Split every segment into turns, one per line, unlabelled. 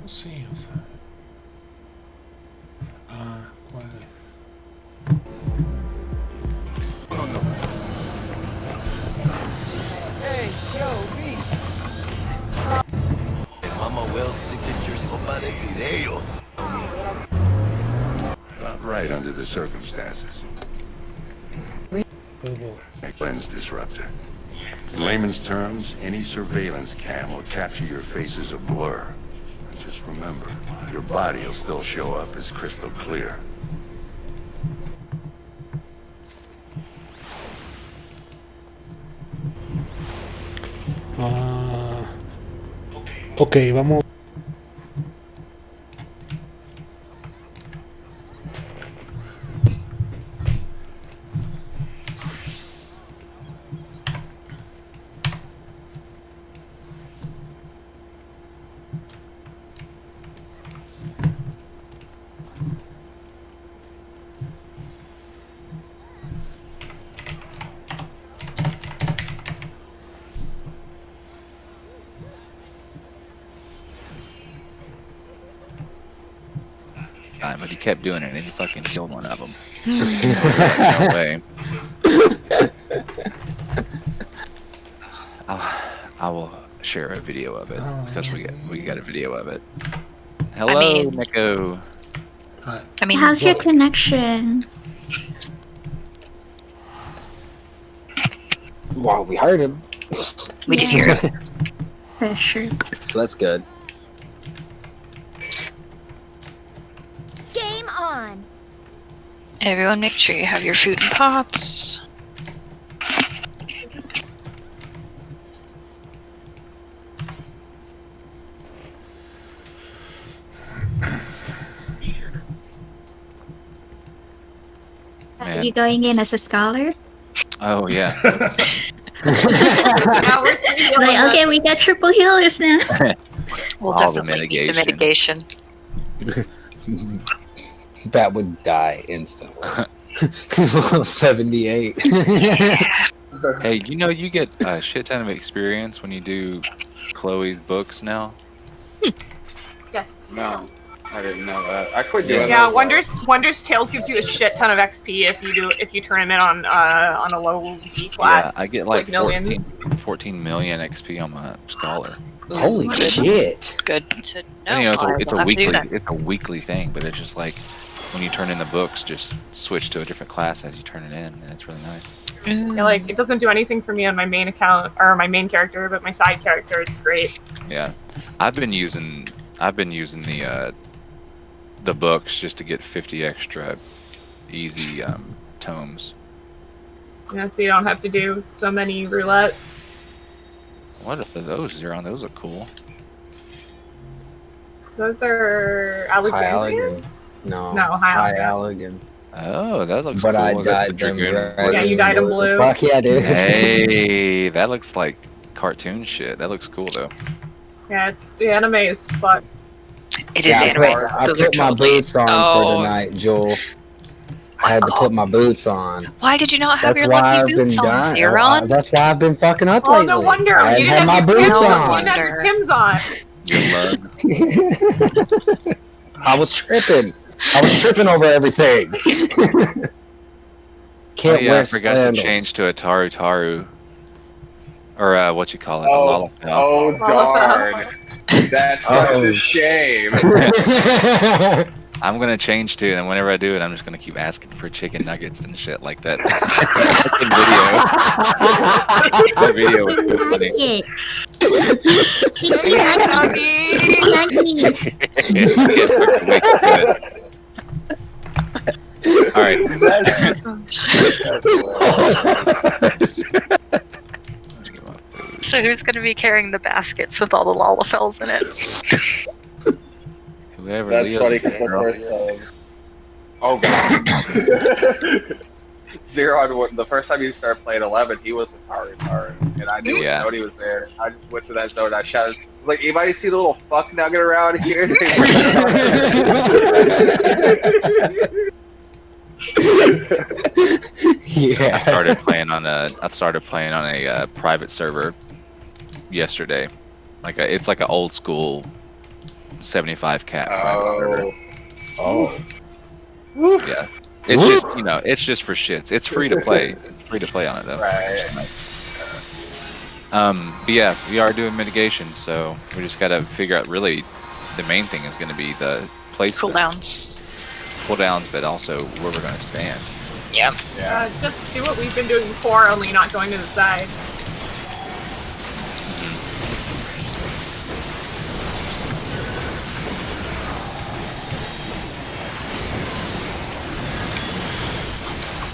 Sí, o sea. ¿Cuál es?
Hey, yo, me. Mama Wells signatures para de videos.
Not right under the circumstances. A lens disruptor. In layman's terms, any surveillance cam will capture your face as a blur. Just remember, your body will still show up as crystal clear.
Ok, vamos.
But he kept doing it and he fucking killed one of them. No way. I will share a video of it because we got a video of it. Hello, Nico.
Hi.
I mean,
How's your connection?
Well, we heard him.
we did hear it.
That's true.
So that's good.
Game on.
Everyone, make sure you have your food in pots.
Are you going in as a scholar?
Oh yeah.
Like, okay, we got triple healers now.
We'll
All the
definitely need the mitigation.
That would die instantly. 78.
Hey, you know you get a shit ton of experience when you do Chloe's books now.
Yes.
No, I didn't know that. I quit doing
Yeah,
that.
Wonders Tales gives you a shit ton of XP if you turn him in on a low B class.
Yeah, I get
It's
like
million.
14 million XP on my scholar.
Holy shit!
Good to know.
And, you know,
I
it's
will
a
have to do
weekly,
that.
it's a weekly thing, but it's just like when you turn in the books, just switch to a different class as you turn it in, and it's really nice.
Yeah, like it doesn't do anything for me on my main account or my main character, but my side character, it's great.
Yeah, I've been using the books just to get 50 extra easy tomes.
So you don't have to do so many roulettes.
What are those, Zeron? Those are cool.
Those are
High
Alexandria?
Allegan. No,
High
Allegan.
Oh, that looks
But
cool.
I
got
dyed
the
them
Dragoon
dragon.
Yeah, you dyed them blue.
Fuck yeah, dude.
Hey, that looks like cartoon shit. That looks cool though.
Yeah, the anime is fuck.
It is anime.
I
Those are
put my
totally.
boots on for tonight, Joel. I had to put my boots on.
Why did you not have
That's
your
why
lucky
I've been
boots on,
dying.
Zeron?
That's why I've been fucking up
Oh,
lately.
no wonder.
I
You
hadn't had
didn't
my
have your
boots
Tims-
on.
You didn't have your Tims on.
Your lug.
I was tripping. I was tripping over everything. Can't
Oh yeah,
wear
I forgot
sandals.
to change to a Taru. Or what you call it?
Oh,
A Lalafell.
darn. That's such a shame.
I'm gonna change to, and whenever I do it, I'm just gonna keep asking for chicken nuggets and shit like that. That video was so funny. All right.
So who's going to be carrying the baskets with all the Lalafells in it?
Whoever.
That's
Leo,
funny because oh god. Zero, the first time you started playing 11, he was a Taru. and I knew
Yeah.
Cody was there. I just went to that zone. I shouted, like, anybody see the little fuck nugget around here?
Yeah.
I started playing on a private server yesterday. It's like an old school 75 cat private server.
Oh.
Yeah. It's just it's just for shits. It's free to play. It's free to play on it though.
Right.
But yeah, we are doing mitigation, so we just gotta figure out. Really, the main thing is going to be the place
Cooldowns.
cooldowns, but also where we're going to stand.
Yep.
Just do what we've been doing before, only not going to the side.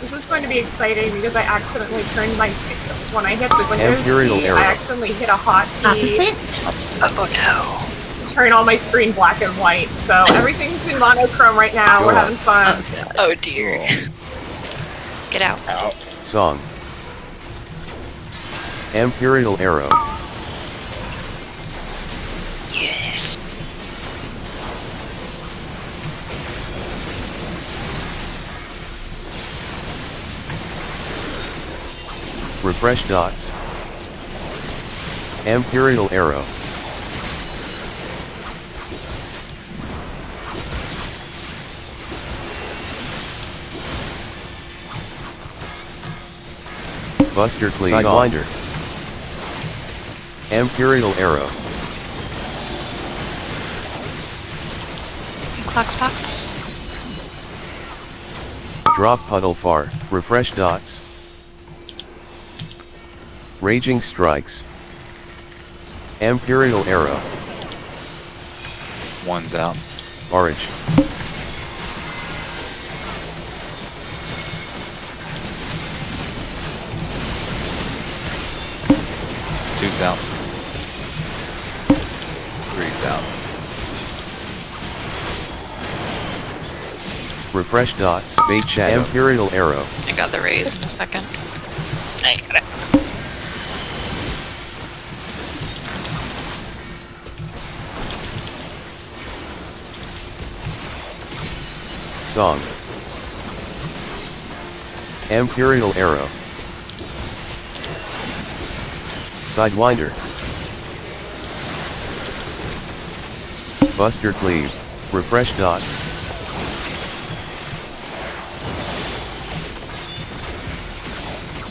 This is going to be exciting because I accidentally turned my when I hit the Windows
Imperial
key,
arrow.
I accidentally hit a hotkey.
Opposite?
Oh no.
Turn all my screen black and white. So everything's in monochrome right now. We're having fun.
Oh dear. Get out.
Song. Imperial arrow.
Yes.
Refresh dots. Imperial arrow. Buster Clee Sidewinder. Imperial arrow.
Clock spots.
Drop puddle far. Refresh dots. Raging strikes. Imperial arrow.
One's out.
Orange.
Two's out. Three's out.
Refresh dots. Bait shadow. Imperial arrow.
I got the raise in a second. I got it.
Song. Imperial arrow. Sidewinder. Buster Cleave. Refresh dots.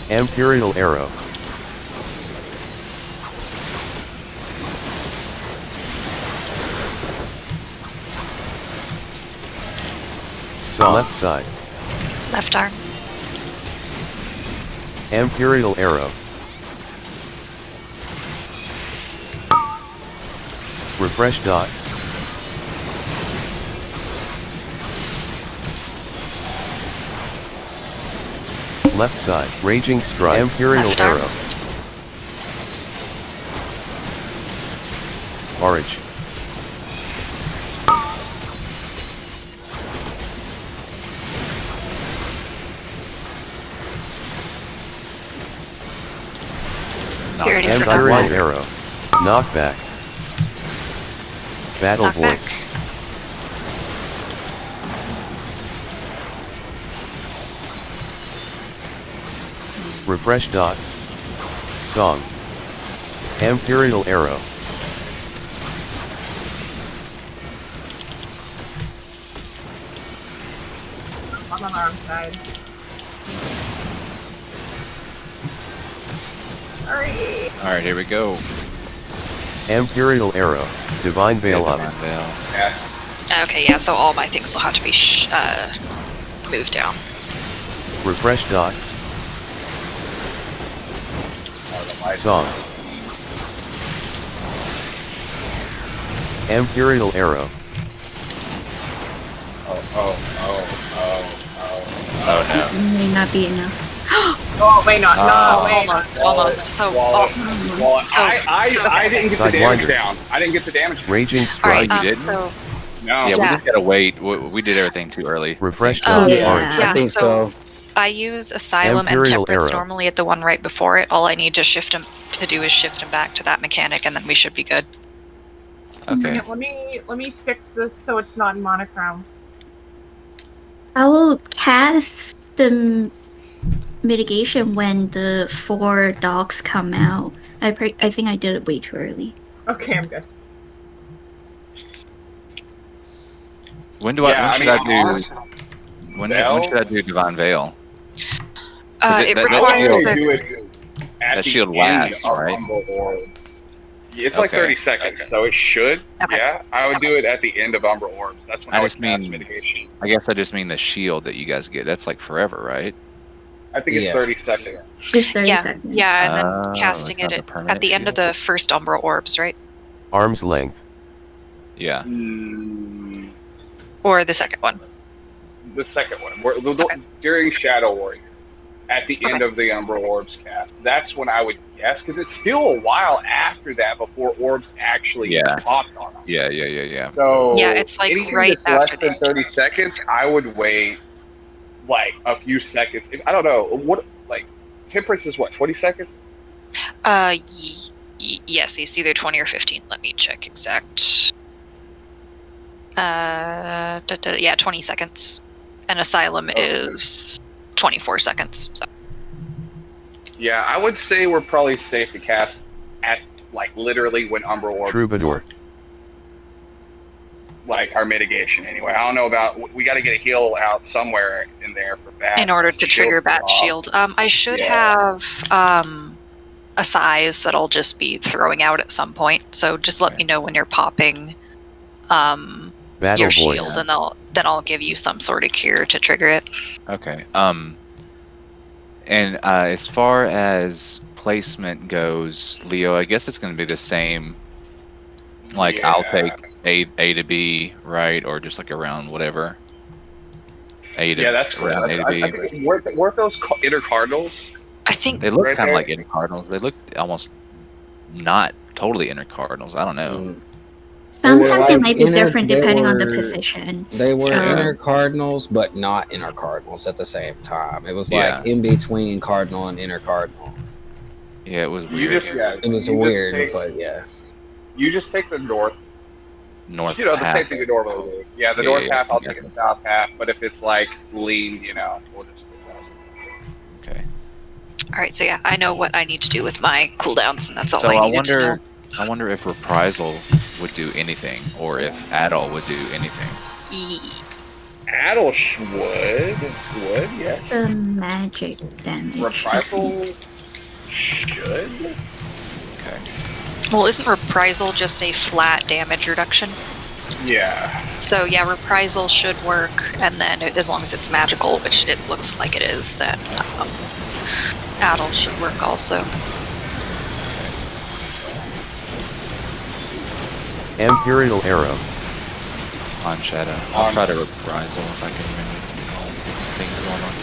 Imperial arrow. Left side.
Left arm.
Imperial arrow. Refresh dots. Left side. Raging strike. Imperial
Left arm.
arrow. Orange. Imperial arrow. Knockback. Battle
Knockback.
voice. Refresh dots. Song. Imperial arrow.
I'm on the arm side.
Alright, here we go.
Imperial arrow. Divine Veil up.
Divine Veil.
Yeah.
Okay, yeah, so all my things will have to be moved down.
Refresh dots. Song. Imperial arrow.
Oh no.
May not be enough.
Oh, wait, not. No, wait.
Almost. So,
Well,
so
I didn't get the
Sidewinder.
damage down. I didn't get the damage down.
Raging
all right.
strike.
You didn't?
So
No.
Yeah, we
Yeah.
just gotta wait. We did everything too early.
Refresh
Oh,
dots.
yeah.
Orange.
I think so.
I use Asylum and
Imperial
Temperance
Arrow.
normally at the one right before it. All I need to shift him back to that mechanic, and then we should be good.
Okay.
Let me fix this so it's not in monochrome.
I will cast the mitigation when the 4 dogs come out. I think I did it way too early.
Okay, I'm good.
When should I do Divine Veil?
It
that
requires
shield-
a
do it at
That
the
shield
end
lasts,
of
right?
Umbral Orb. It's like
Okay.
30 seconds, so it should.
Okay.
Yeah, I would do it at the end of Umbral Orbs. That's when I,
I
would
just
cast
mean-
mitigation.
I guess I just mean the shield that you guys get. That's like forever, right?
I think it's
Yeah.
30 seconds.
It's 30
yeah,
seconds.
yeah, and then
Oh,
casting
it's not
it
the
at
permanent
the end of
shield?
the first Umbral Orbs, right?
Arm's length.
Yeah.
Mm,
Or the second one.
the second one,
Okay.
during Shadow Warrior, at the end
Okay.
of the Umbral Orbs cast. That's when I would guess, because it's still a while after that before orbs actually
Yeah.
get popped on them.
Yeah.
So
Yeah, it's like
anything
right
that's
after
less than
the
30 seconds, I would wait like a few seconds. I don't know what, like Temperance is what, 20 seconds?
Yes, it's either 20 or 15. Let me check exact. Yeah, 20 seconds. And Asylum is 24 seconds. So.
Yeah, I would say we're probably safe to cast at like literally when Umbral Orb,
Troubadour.
like our mitigation anyway. I don't know about, we got to get a heal out somewhere in there for Bat.
In order to trigger Bat
off.
Shield. I should
Yeah.
have a size that I'll just be throwing out at some point. So just let me know when you're popping
Battle
your
voice.
shield, and then I'll give you some sort of cure to trigger it.
Okay. And as far as placement goes, Leo, I guess it's going to be the same. Like I'll take A to B, right, or just like around whatever. A to
That's cool.
around A to B.
I think weren't those inner cardinals?
I think
They look
Right
kind of
there.
like inner cardinals. They look almost not totally inner cardinals. I don't know.
Sometimes
like
it might be
inner-
different
they
depending on the
were-
position.
They were
So-
inner cardinals, but not inner cardinals at the same time. It was
Yeah.
like in between cardinal and inner cardinal.
Yeah, it was
You
weird.
just yeah,
It was
you just
weird,
take-
but yeah.
you just take the north.
North
You know, the
half.
same thing you normally do. Yeah, the
Yeah,
north
yeah,
half, I'll
yeah.
take the south half. But if it's like lean, you know, we'll just do that.
Okay.
All right, so yeah, I know what I need to do with my cooldowns, and that's all
So
I
I
needed to know.
wonder if Reprisal would do anything, or if Adol would do anything.
Adel would, yes.
It's a magic damage.
Reprisal should.
Okay.
Well, isn't Reprisal just a flat damage reduction?
Yeah.
So yeah, Reprisal should work, and then as long as it's magical, which it looks like it is, then Adel should work also.
Imperial Arrow.
On Shadow. I'll try to Reprisal if I can remember things going on.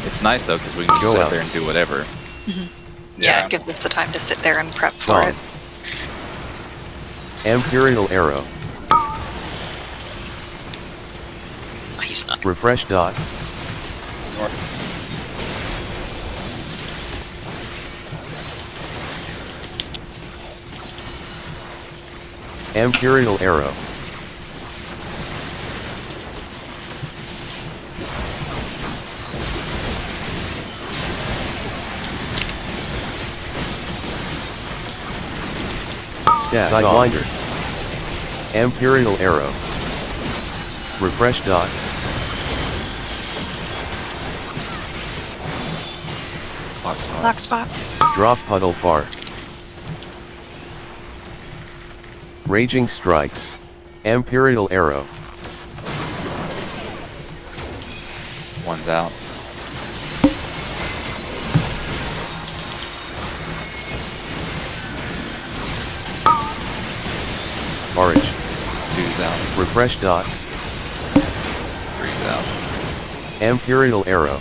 It's nice though, because we can just
Go
sit
out.
there and do whatever.
Yeah, it gives us the time to sit there and prep for
Song.
it.
Imperial Arrow.
He's not.
Refresh dots. Imperial Arrow. Sidewinder. Imperial Arrow. Refresh dots.
Black spots.
Drop puddle fart. Raging strikes. Imperial Arrow.
One's out.
Orange.
Two's out.
Refresh dots.
Three's out.
Imperial Arrow.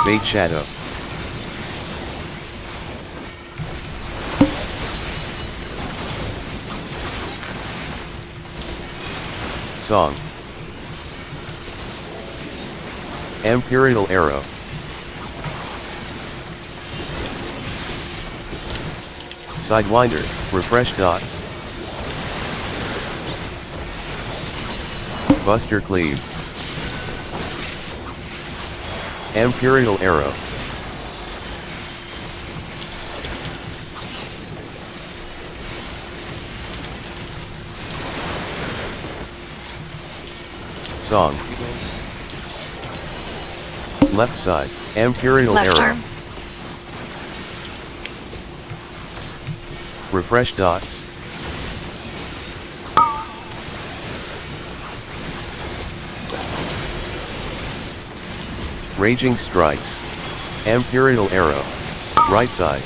Bait Shadow. Song. Imperial Arrow. Sidewinder, refresh dots. Buster Cleave. Imperial Arrow. Song. Left side, Imperial
Left
Arrow.
arm.
Refresh dots. Raging Strikes. Imperial Arrow. Right side.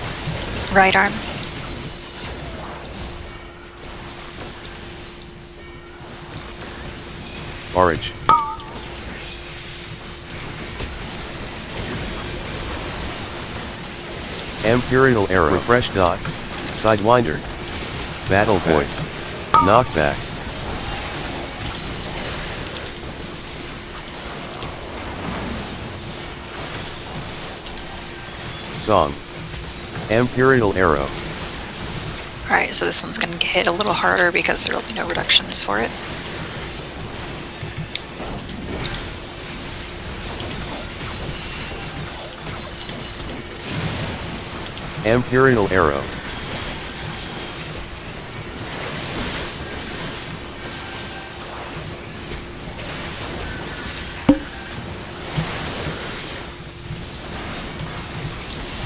Right arm.
Orange. Imperial Arrow. Refresh dots. Sidewinder. Battle Voice. Knockback. Song. Imperial Arrow.
Alright, so this one's gonna get hit a little harder because there will be no reductions for it.
Imperial Arrow.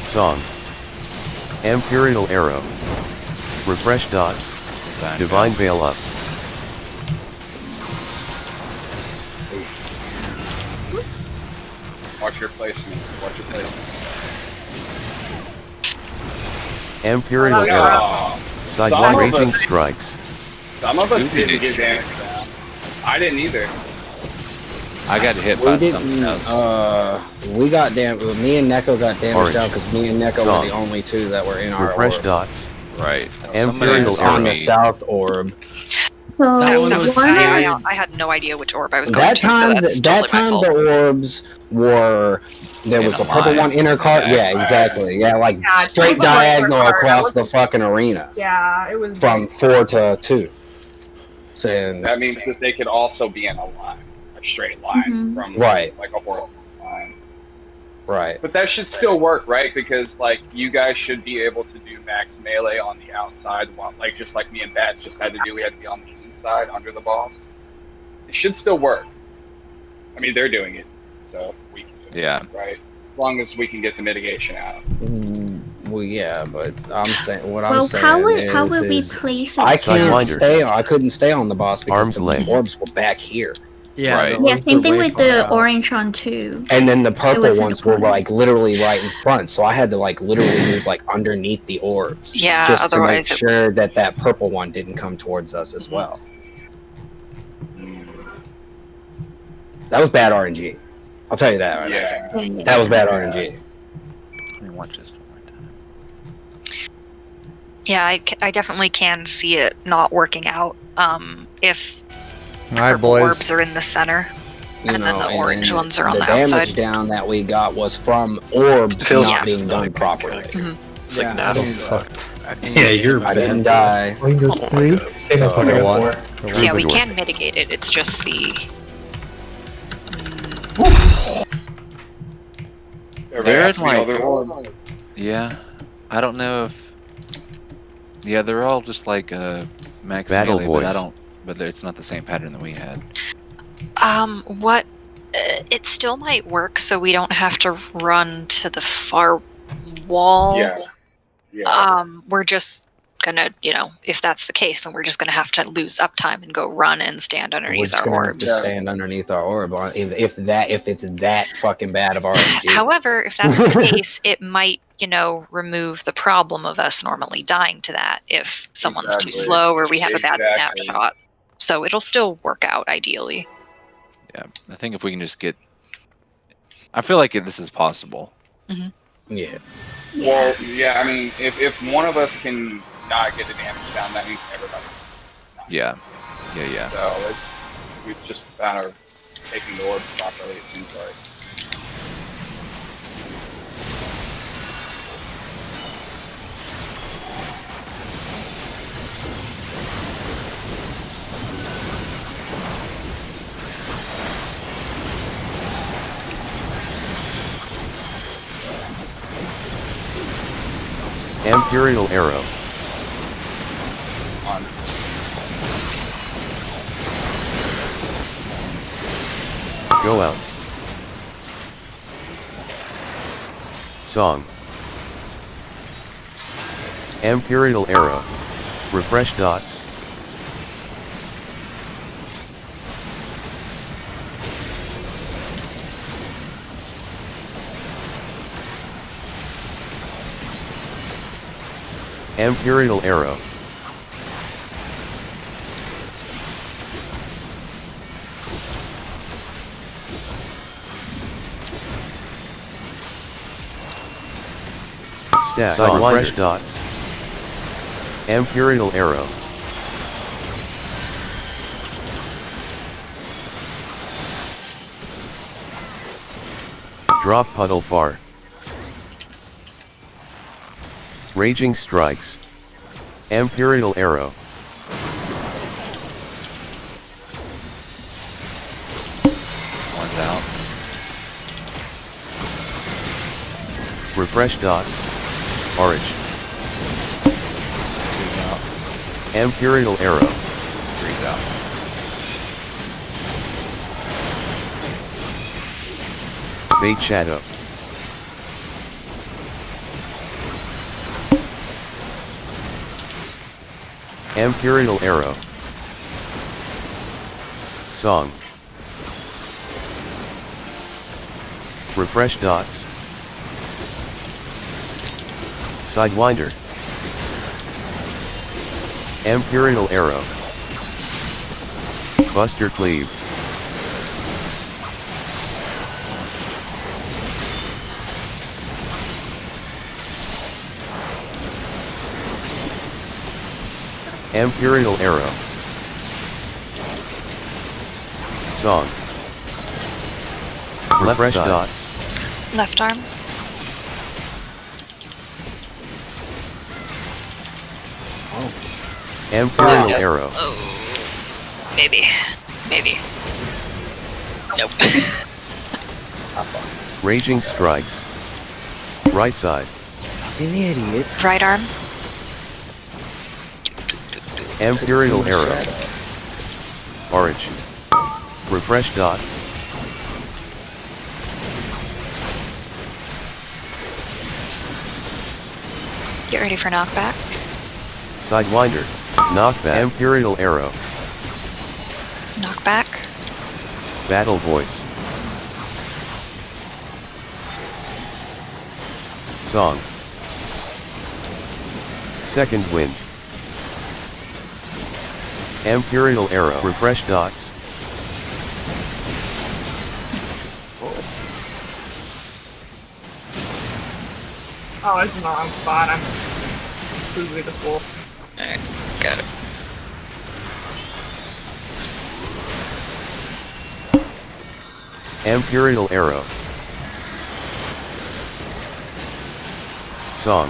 Song. Imperial Arrow. Refresh dots. Divine Veil up.
Watch your placement. Watch your placement.
Imperial
Oh,
Arrow.
Oh,
Sidewind
Some of
Raging
us-
Strikes.
some of us didn't get damage down. I didn't either.
I got hit
We
by
didn't.
something else.
We got me and Neko got damaged
Orange.
out because me and Neko
Song.
were the only two that were in our
Refresh
orb.
dots.
Right.
Imperial
Somebody
Arrow.
On the
me.
south orb.
So
That
one
was
of
I had no idea which orb I was going
That
to, so
time,
that's
that
totally my
time
fault.
the orbs were. There
In
was
a
a purple
line.
one inner card. Yeah, exactly. Yeah, like
Yeah,
straight
both of them were inner
diagonal
card.
across
That
the fucking arena
Yeah, it was
from 4 to 2. Saying
That means that they could also be in a line, a straight line
Mhm.
from
Right.
like a horizontal line.
right.
But that should still work, right? Because like you guys should be able to do max melee on the outside, like just like me and Bat just had to do. We had to be on the inside under the boss. It should still work. I mean, they're doing it, so we can do it,
Yeah.
right? As long as we can get the mitigation out.
Well, yeah, but I'm saying what I'm
Well,
saying
how
is
would we
is
place it?
I can't
Sidewinder.
stay. I couldn't stay on the boss because
Arm's
the
length.
orbs were back here,
Yeah.
Right.
the
Yeah,
orbs
same
were
thing
way
with
far
the
out.
orange one too.
and then the purple
was in the
ones were
corner.
like literally right in front. So I had to like literally move like underneath the orbs,
Yeah,
just to make
otherwise it-
sure that that purple one didn't come towards us as well. That was bad RNG. I'll tell you that right now.
Yeah.
That was bad RNG.
Let me watch this one more time.
Yeah, I definitely can see it not working out. If
All right,
purple
boys.
orbs are in the center, and then the orange ones are on the
damage
outside.
down that we got was from orbs
Feels
not
like
being
it's
done
not
properly.
It's like
Yeah,
nasty
I
as
don't
fuck.
Yeah, you're
I
bad.
didn't die.
Oh my god.
So,
So yeah, we
Good work.
can mitigate it. It's just the
There
has
is
to be
like-
other orb.
Yeah. I don't know if. Yeah, they're all just like max
Battle
melee, but I
voice.
don't. But it's not the same pattern that we had.
what it still might work, so we don't have to run to the far wall.
Yeah. Yeah.
We're just gonna, if that's the case, then we're just gonna have to lose uptime and go run and stand
We're
underneath
just
our
gonna have to
orbs.
stand underneath our orb if it's that fucking bad of RNG.
However, if that's the case, it might, remove the problem of us normally dying to that if someone's too
Exactly.
slow or we have a bad
Exactly.
snapshot. So it'll still work out ideally.
Yeah. I think if we can just get. I feel like this is possible.
Yeah.
Well, yeah. I mean, if one of us can not get the damage down, that means everybody.
Yeah. Yeah. Yeah.
So we've just kind of taken the orbs properly. It seems like.
Imperial Arrow.
On.
Go out. Song. Imperial Arrow. Refresh dots. Imperial Arrow. Stack. Refresh dots. Imperial Arrow. Drop Puddle Far. Raging Strikes. Imperial Arrow.
One's out.
Refresh dots. Orange.
Two's out.
Imperial Arrow.
Three's out.
Bait Shadow. Imperial Arrow. Song. Refresh dots. Sidewinder. Imperial Arrow. Buster Cleave. Imperial Arrow. Song. Refresh dots.
Left arm.
Imperial
Oh.
Arrow.
Oh, maybe. Maybe. Nope.
Raging Strikes. Right side.
An idiot.
Right arm.
Imperial Arrow. Orange. Refresh dots.
Get ready for knockback.
Sidewinder. Knockback. Imperial Arrow.
Knockback.
Battle Voice. Song. Second Wind. Imperial Arrow. Refresh dots.
Oh, this is the wrong spot. I'm completely the fool.
Alright, got it.
Imperial Arrow. Song.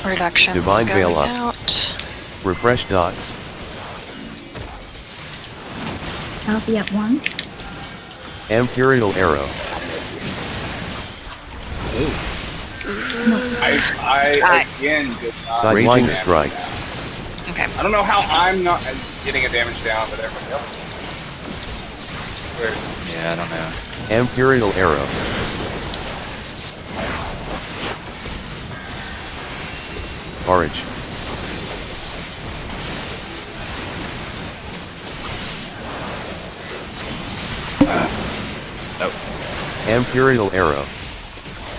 Reductions
Divine
going
Veil up.
out.
Refresh dots.
I'll be at 1.
Imperial Arrow.
I again did not.
Raging Strikes.
Okay.
I don't know how I'm not getting a damage down, but everybody else. Weird.
Yeah, I don't know.
Imperial Arrow. Orange. Imperial Arrow.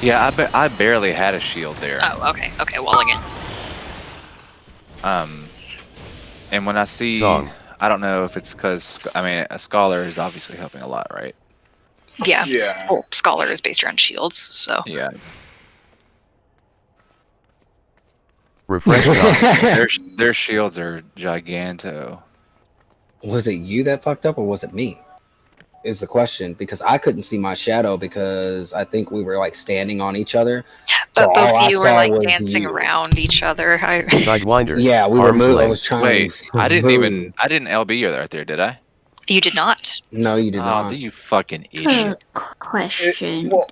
Yeah, I barely had a shield there.
Oh, okay. Okay, walling in.
And when I see,
Song.
I don't know if it's because, I mean, a scholar is obviously helping a lot, right?
Yeah.
Yeah.
Well, Scholar is based around shields, so.
Yeah.
Refresh dots.
Their shields are giganto.
Was it you that fucked up or was it me? Is the question, because I couldn't see my shadow because I think we were like standing on each other.
But
So all
both
I
of you were
saw
like
was
dancing
you.
around each other.
Sidewinder.
Yeah, we were
Arm's
moving. I
length.
was trying
Wait,
to
I didn't
move.
LB you right there, did I?
You did not.
No, you did
Oh,
not.
you fucking idiot.
Question.
Well,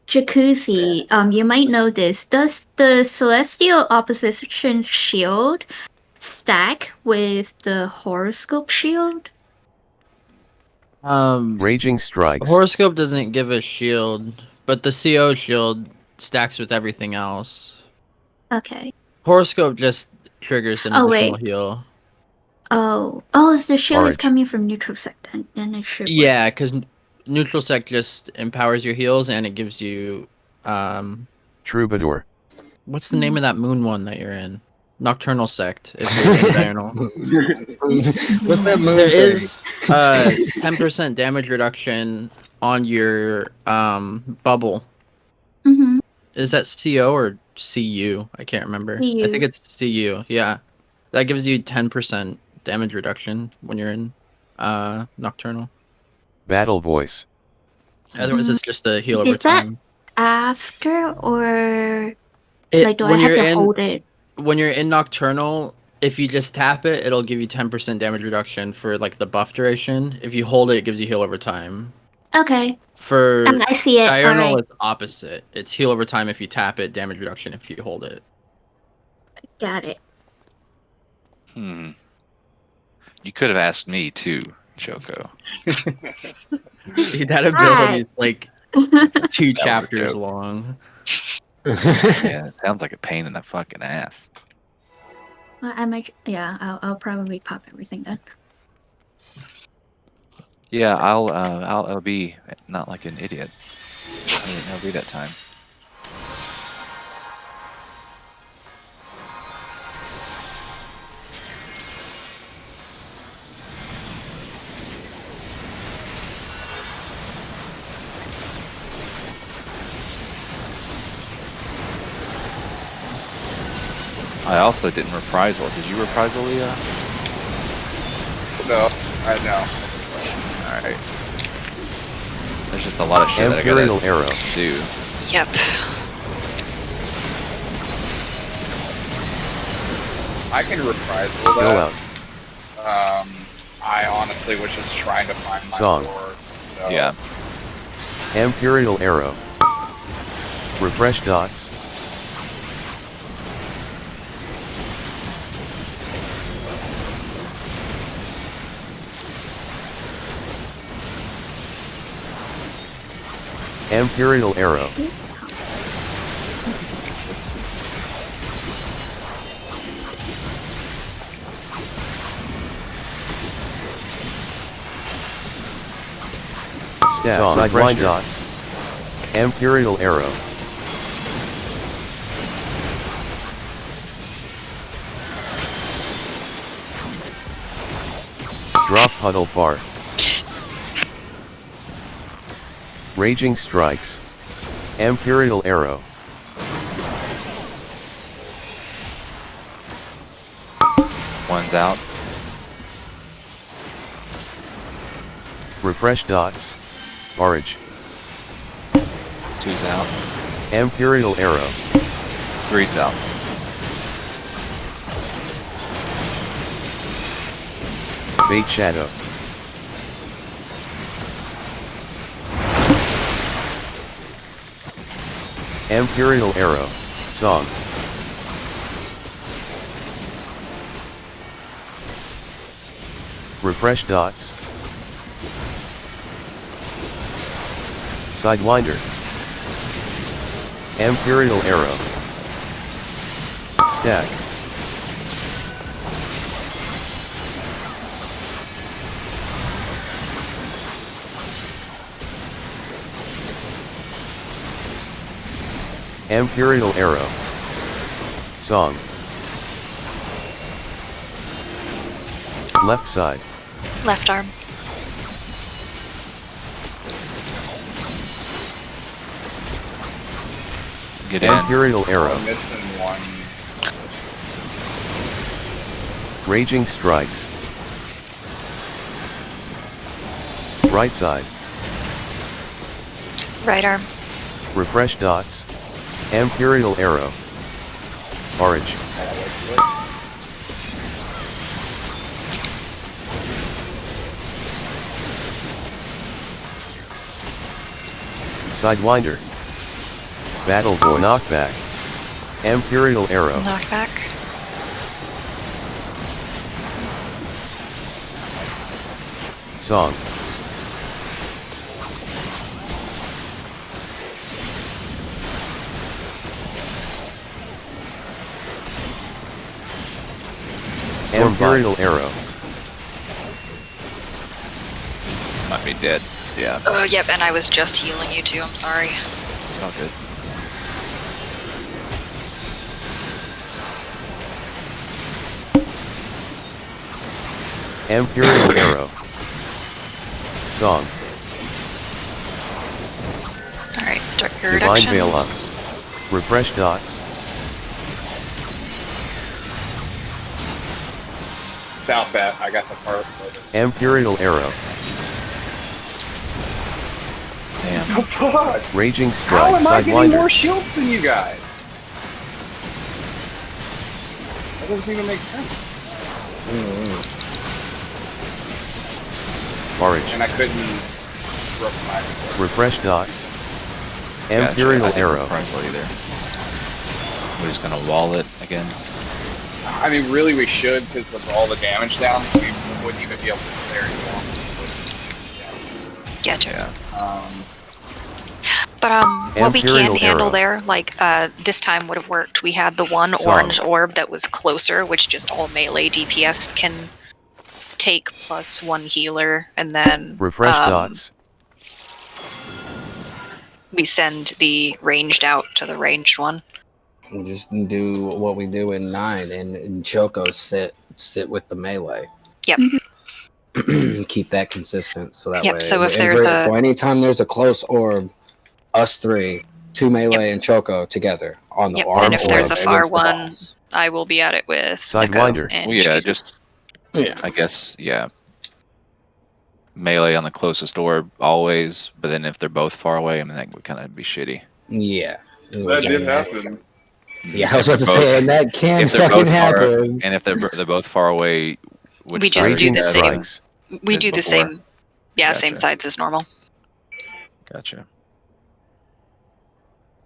Jacuzzi, you might know this. Does the Celestial Opposition shield stack with the horoscope shield?
Raging strikes.
Horoscope doesn't give a shield, but the CO shield stacks with everything else.
Okay.
Horoscope just triggers an
Oh,
additional
wait.
heal.
Oh, the shield is
Orange.
coming from neutral sect, then it should work.
Yeah, because neutral sect just empowers your heals and it gives you
Troubadour.
what's the name of that moon one that you're in? Nocturnal sect. If you're in diurnal.
What's that moon
There
thing?
is 10% damage reduction on your bubble.
Mm-hmm.
Is that CO or CU? I can't remember. I think
CU.
it's CU. Yeah, that gives you 10% damage reduction when you're in nocturnal.
Battle voice.
Otherwise, it's just a heal over
Is that
time.
after or
It,
like do I
when
have
you're
to
in
hold it?
when you're in nocturnal, if you just tap it, it'll give you 10% damage reduction for like the buff duration. If you hold it, it gives you heal over time.
Okay.
For
I see it.
diurnal,
Alright.
it's opposite. It's heal over time if you tap it, damage reduction if you hold it.
Got it.
You could have asked me too, Choco.
Dude, that ability is like 2 chapters
joke.
long.
Yeah, it sounds like a pain in the fucking ass.
Well, I might. Yeah, I'll probably pop everything then.
Yeah, I'll be not like an idiot. I'll be that time. I also didn't reprisal. Did you reprisal, Leah?
No, I know.
Alright. There's just a lot of shit that I
Imperial
gotta
arrow.
do.
Yep.
I can reprisal
Go
that.
out.
I honestly was just trying to find my
Song.
sword. So.
Yeah.
Imperial arrow. Refresh dots. Imperial arrow. Stab. Sideline dots. Imperial arrow. Drop puddle bar. Raging strikes. Imperial arrow.
One's out.
Refresh dots. Orange.
Two's out.
Imperial arrow.
Three's out.
Bait shadow. Imperial arrow. Song. Refresh dots. Sidewinder. Imperial arrow. Stack. Imperial arrow. Song. Left side.
Left arm.
Get in.
Imperial arrow.
I'm missing one.
Raging strikes. Right side.
Right arm.
Refresh dots. Imperial arrow. Orange. Sidewinder. Battle voice. Knockback. Imperial arrow.
Knockback.
Song. Imperial arrow.
Might be dead. Yeah.
Oh, yep, and I was just healing you too, I'm sorry.
It's all good.
Imperial arrow. Song.
Alright, start your
Divine Veil up.
reductions.
Refresh dots.
South bat, I got the first.
Imperial arrow.
Damn.
Oh, fuck!
Raging
How
strike.
am I getting
Sidewinder.
more shields than you guys? That doesn't even make sense.
Forage.
And I couldn't
Refresh dots.
Gotcha.
Imperial
I didn't
arrow.
primal either. We're just gonna wall it again.
I mean, really, we should, because with all the damage down, we wouldn't even be able to clear anymore.
Gotcha.
Um,
But what we
Imperial
can handle
arrow.
there, like this time would have worked. We had the one
Song.
orange orb that was closer, which just all melee DPS can take plus one healer, and then
Refresh dots.
we send the ranged out to the ranged one.
We'll just do what we do in 9 and Choco sit with the melee.
Yep.
Keep that consistent so that
Yep,
way.
so if
and
there's
great,
a-
so anytime there's a close orb, us 3, 2 melee and Choco together on the
Yep,
arm
and if there's a
orb
far
against the
one,
boss.
I will be at it with
Sidewinder.
Neko and
Well, yeah,
Jesus.
just
Yeah.
I guess melee on the closest orb always, but then if they're both far away, I mean that would kind of be shitty.
Yeah.
that did happen.
Yeah, I was
If
about to
they're
say,
both-
and that can
if they're
fucking
both far-
happen.
And if they're both far away, which
We just
side
do
are
the
you
same.
guys?
We
as
do the
before?
same. Yeah, same
Gotcha.
sides as normal.
Gotcha.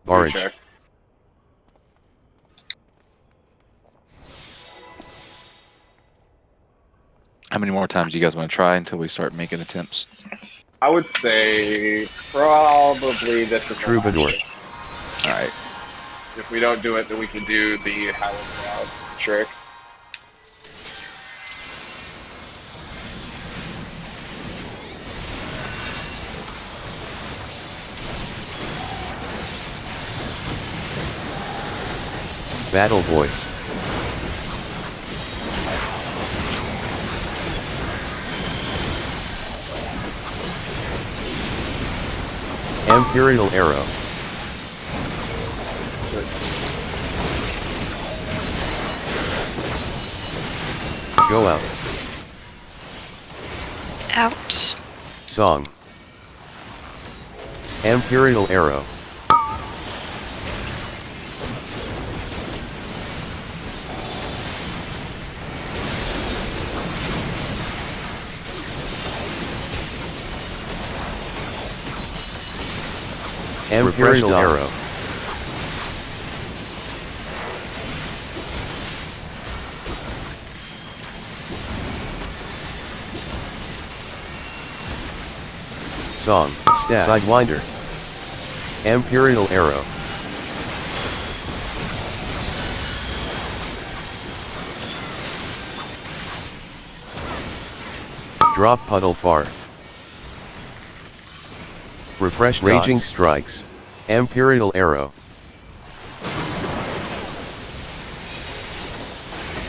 Forage.
Check.
How many more times do you guys want to try until we start making attempts?
I would say probably this is the
Troubadour.
last trick.
All right.
If we don't do it, then we can do the Howling Cloud trick.
Battle voice. Imperial arrow. Go out.
Out.
Song. Imperial arrow. Imperial arrow. Song. Stat. Sidewinder. Imperial arrow. Drop puddle far. Refresh Raging dots. Strikes. Imperial arrow.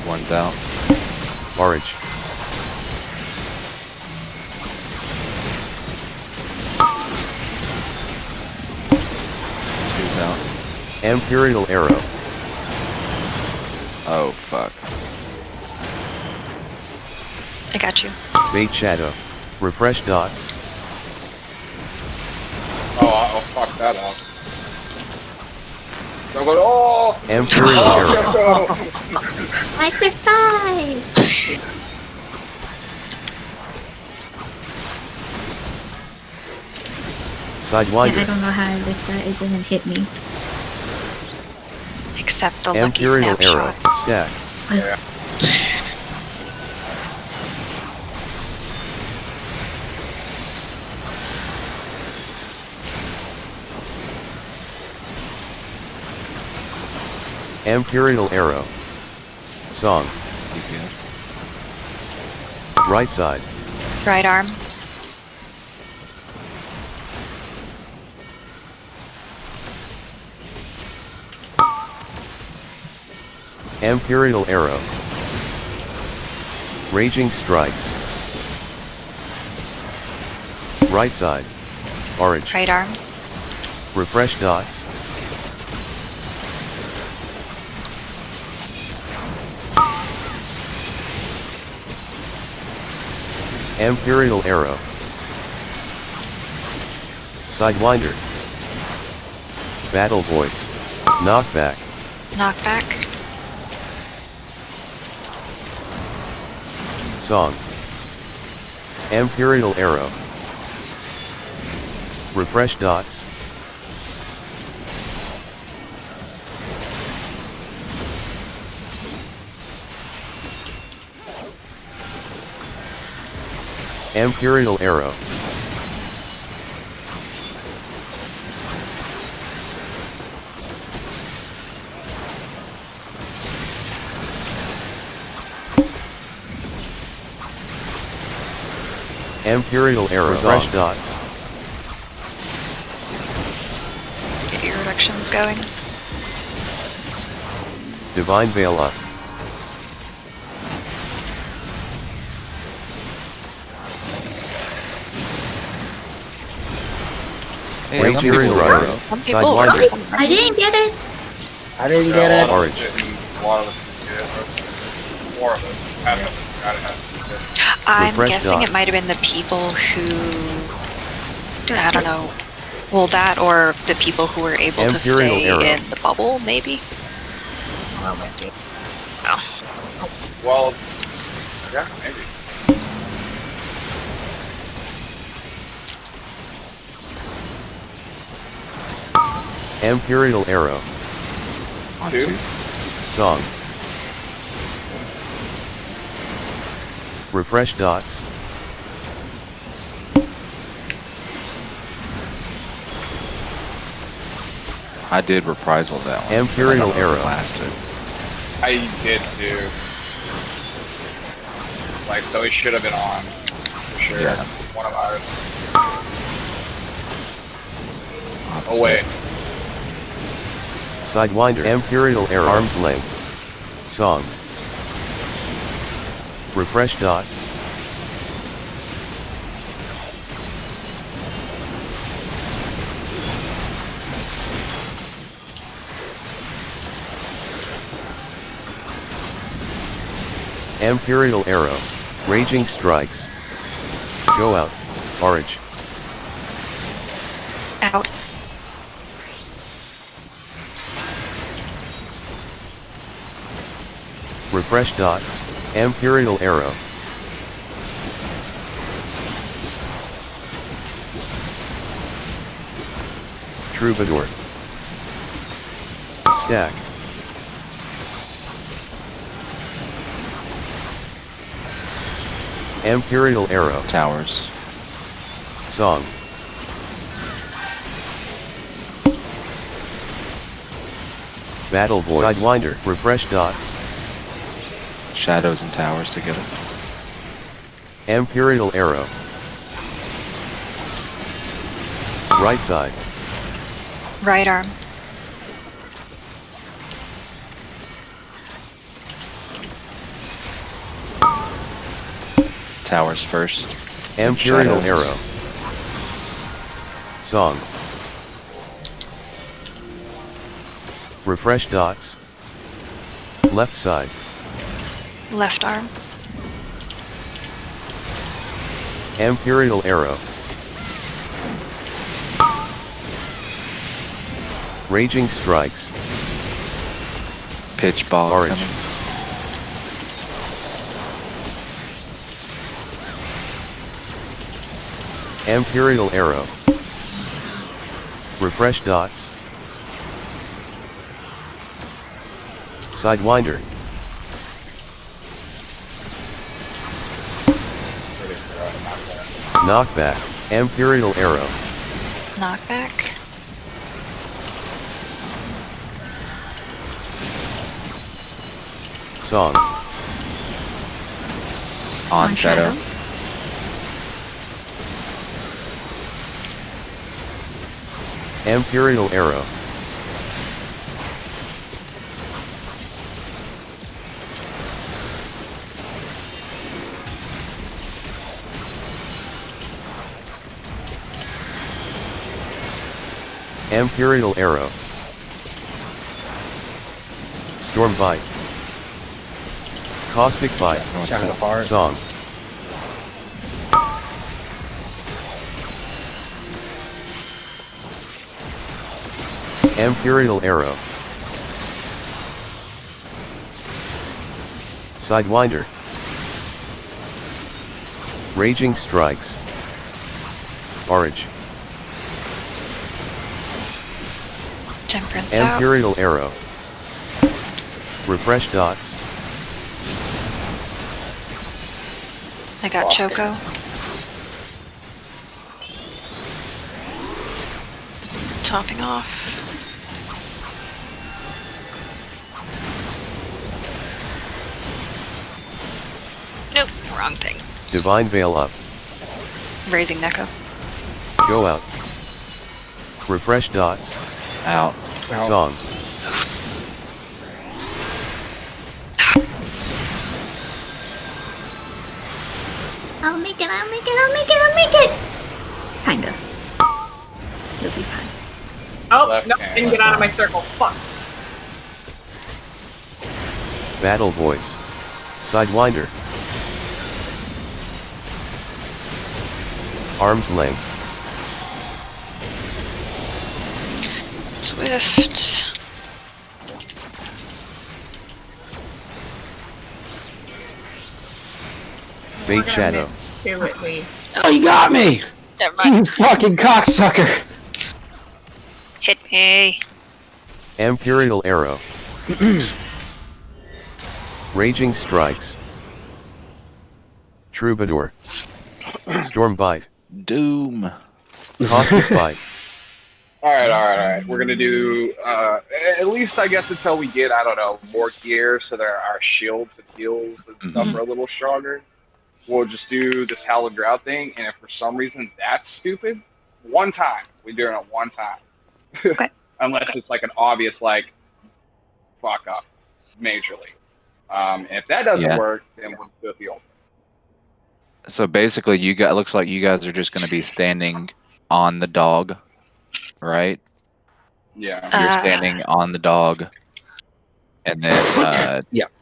One's out.
Forage.
Two's out.
Imperial arrow.
Oh fuck.
I got you.
Bait shadow. Refresh dots.
Oh, I'll fuck that up. So I'm going, oh!
Imperial arrow.
Microphone! Yeah, I
Sidewinder.
don't know how I did that. It didn't hit me.
Except the lucky
Imperial arrow.
snapshot.
Stack.
Yeah.
Imperial arrow. Song.
DPS.
Right side.
Right arm.
Imperial arrow. Raging strikes. Right side. Orange.
Right arm.
Refresh dots. Imperial arrow. Sidewinder. Battle voice. Knockback.
Knockback.
Song. Imperial arrow. Refresh dots. Imperial arrow. Imperial arrow. Refresh dots.
Get your reductions going.
Divine Veil up.
Hey, some
Imperial
people
arrow.
are.
Some people are
Sidewinder.
some
I didn't get it.
I didn't get it.
Orange.
A lot of us did it. More of us. Half of us got it.
I'm
Refresh
guessing
dots.
it might have been the people who, I don't know. Well, that or the people who were able to
Imperial
stay
arrow.
in the bubble, maybe.
Well, yeah, maybe.
Imperial arrow.
Two.
Song. Refresh dots.
I did reprisal that one.
Imperial arrow.
Blasted.
I did too. Like, so it should have been on. For sure.
Yeah.
One of ours. Oh, wait.
Sidewinder. Imperial arrow. Arm's length. Song. Refresh dots. Imperial arrow. Raging strikes. Go out. Orange.
Out.
Refresh dots. Imperial arrow. Troubadour. Stack. Imperial arrow.
Towers.
Song. Battle voice. Sidewinder. Refresh dots.
Shadows and towers together.
Imperial arrow. Right side.
Right arm.
Towers first.
Imperial
Shadows.
arrow. Song. Refresh dots. Left side.
Left arm.
Imperial arrow. Raging strikes.
Pitch ball.
Orange.
Coming.
Imperial arrow. Refresh dots. Sidewinder. Knockback. Imperial Arrow.
Knockback.
Song.
On shadow.
Imperial Arrow. Imperial Arrow. Storm Bite. Caustic Bite.
Shot apart.
Song. Imperial Arrow. Sidewinder. Raging Strikes. Orange.
Temperance out.
Imperial Arrow. Refresh Dots.
I got Choco. Topping off. Nope, wrong thing.
Divine Veil up.
Raising Neko.
Go out. Refresh Dots.
Out.
Song.
I'll make it, I'll make it, I'll make it, I'll make it! Kinda. You'll be fine.
Oh,
Left
no,
hand.
didn't get out of my circle. Fuck.
Battle Voice. Sidewinder. Arm's Length.
Swift.
Fate
We're gonna
Shadow.
miss two at least.
Oh, you got me!
Never
You
mind.
fucking cocksucker!
Hit me.
Imperial Arrow. Raging Strikes. Troubadour. Storm Bite.
Doom.
Caustic Bite.
Alright. We're gonna do, at least I guess until we get, I don't know, more gear so that our shields and heals and stuff are a little stronger. We'll just do this Hallowed Drought thing, and if for some reason that's stupid, one time. We're doing it one time.
Okay.
Unless it's like an obvious, like, fuck up, majorly. If that doesn't work, then we'll do it the old way.
So basically, it looks like you guys are just going to be standing on the dog, right?
Yeah.
You're standing on the dog, and then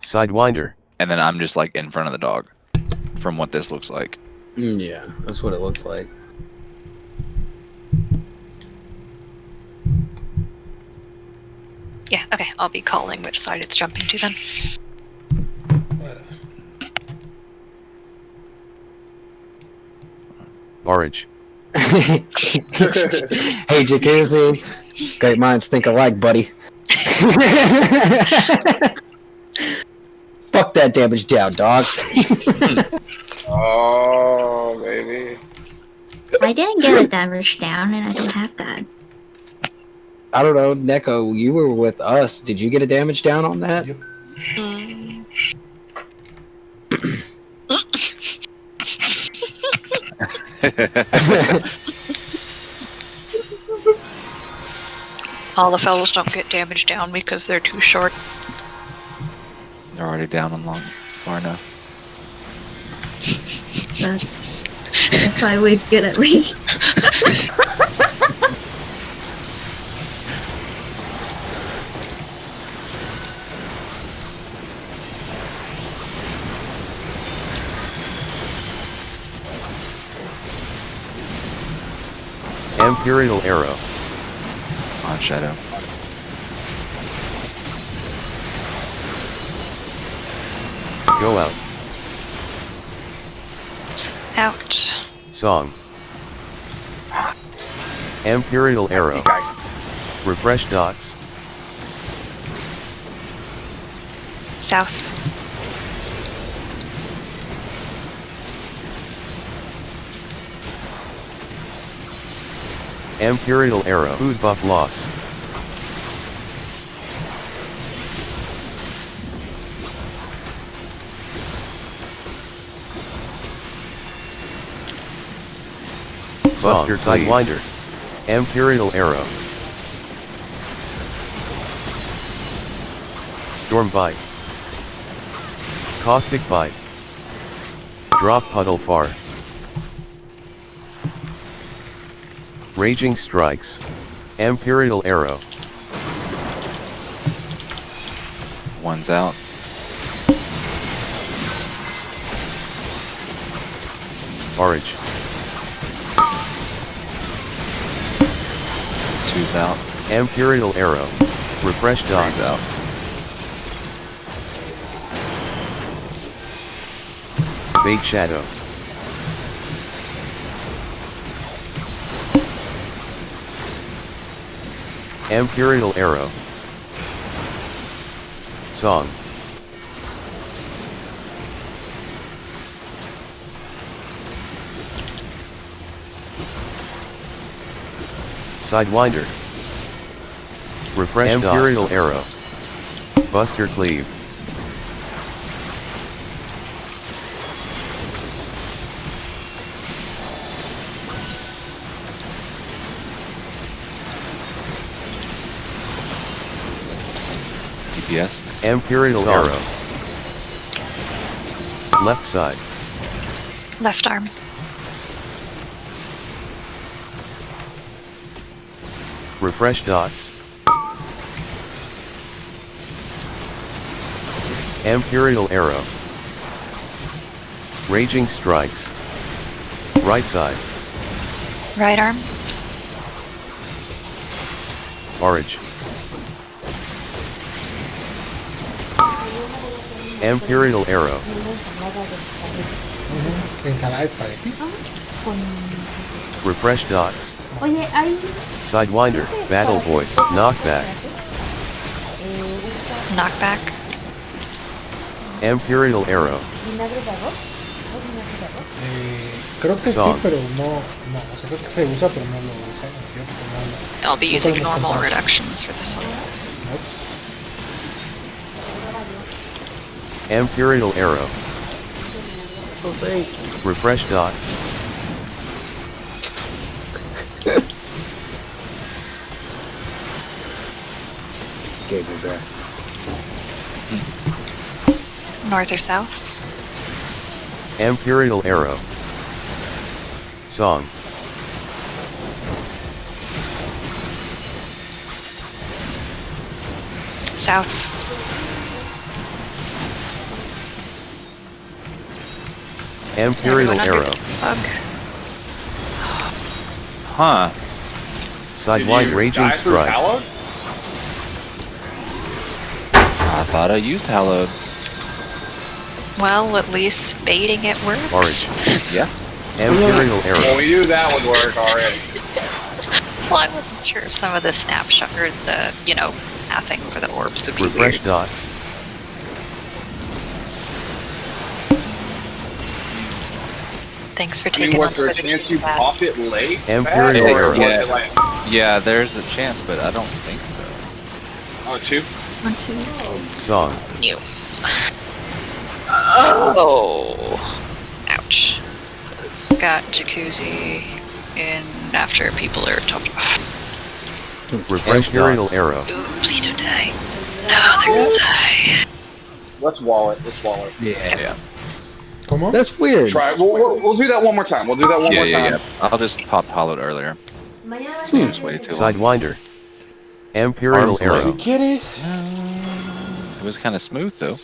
Sidewinder.
and then I'm just like in front of the dog, from what this looks like.
Yeah, that's what it looked like.
Yeah, okay, I'll be calling which side it's jumping to then.
Whatever.
Orange.
Hey, Jacuzzi. Great minds think alike, buddy. Fuck that damage down, dog.
Oh, baby.
I didn't get a damage down, and I don't have that.
I don't know, Neko, you were with us. Did you get a damage down on that?
Yep.
Mm. All the fellows don't get damage down because they're too short.
They're already down on long far enough.
That's why we're good at reading.
Imperial Arrow.
On shadow.
Go out.
Out.
Song. Imperial Arrow. Refresh Dots.
South.
Imperial Arrow. Food buff loss. Buster Sidewinder. Imperial Arrow. Storm Bite. Caustic Bite. Drop Puddle Far. Raging Strikes. Imperial Arrow.
One's out.
Forage.
Two's out.
Imperial Arrow. Refresh dots.
Three's out.
Bait Shadow. Imperial Arrow. Song. Sidewinder. Refresh Imperial dots. Arrow. Buster Cleave.
DPS.
Imperial
Song.
Arrow. Left side.
Left arm.
Refresh dots. Imperial Arrow. Raging Strikes. Right side.
Right arm.
Forage. Imperial Arrow.
Ensalada de espagueti.
Refresh dots.
Oye, hay
Sidewinder. Battle Voice. Knockback.
Knockback.
Imperial Arrow.
vinagre de arroz. ¿Hay vinagre de arroz?
Creo que
Song.
sí, pero no, o sea, creo que se usa, pero no lo usa. Yo porque no
I'll be using
podemos
normal
comprar.
reductions for this one.
Imperial Arrow. Refresh dots.
Gave me back.
North or south?
Imperial Arrow. Song.
South.
Imperial
Everyone under
Arrow.
bug.
Huh.
Sidewide Raging Strikes.
I thought I used hallowed.
Well, at least baiting it works.
Orange.
Yeah.
Imperial
Well,
Arrow.
we knew that would work already.
Well, I wasn't sure if some of the snapshot or the, pathing for the orbs would be
Refresh
weird.
dots.
Thanks for
I mean,
taking
was
on
there a
the
chance you
that.
pop it late?
Imperial
Matt, or
Arrow.
was
Yeah.
it like,
Yeah, there's a chance, but I don't think so.
oh, two?
Song.
New. Oh. Ouch. Got jacuzzi in after people are topped off.
Refresh Imperial Arrow.
Ooh, please don't die. No, they're gonna die.
Let's wall it. Let's wall it.
Yeah.
¿Cómo?
That's weird.
Try it. We'll do that one more time. We'll do that one more time.
Yeah. I'll just pop hollowed earlier.
Mañana
Just waited too long.
Sidewinder. Imperial
Arms
Arrow.
¿Qué quieres?
It was kind of smooth though.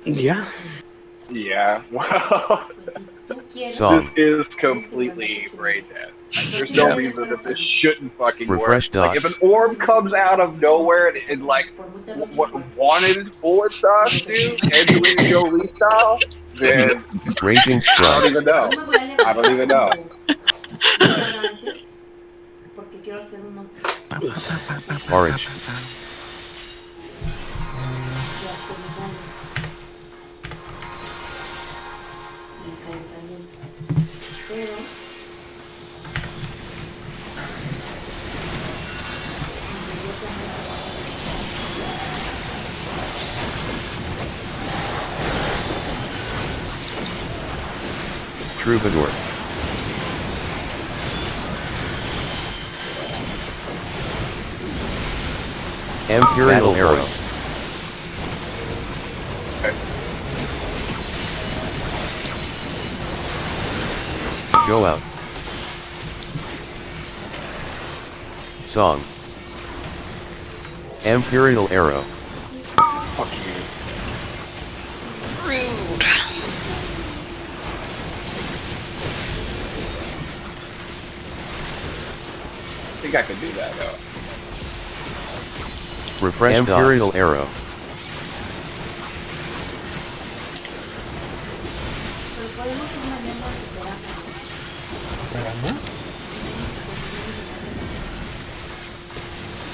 Yeah.
Yeah. Well,
Song.
this is completely brain dead. There's no reason that this shouldn't fucking
Refresh
work. Like, if
dots.
an orb comes out of nowhere and like what wanted for us, dude, Angelina Jolie style, then
Raging
I don't
Strikes.
even know. I don't even know.
Porque quiero hacer uno.
Orange. Troubadour. Imperial
Battle
Arrow.
Voice.
Go out. Song. Imperial Arrow.
Fuck you.
Rude.
I think I could do that though.
Refresh Imperial dots. Arrow.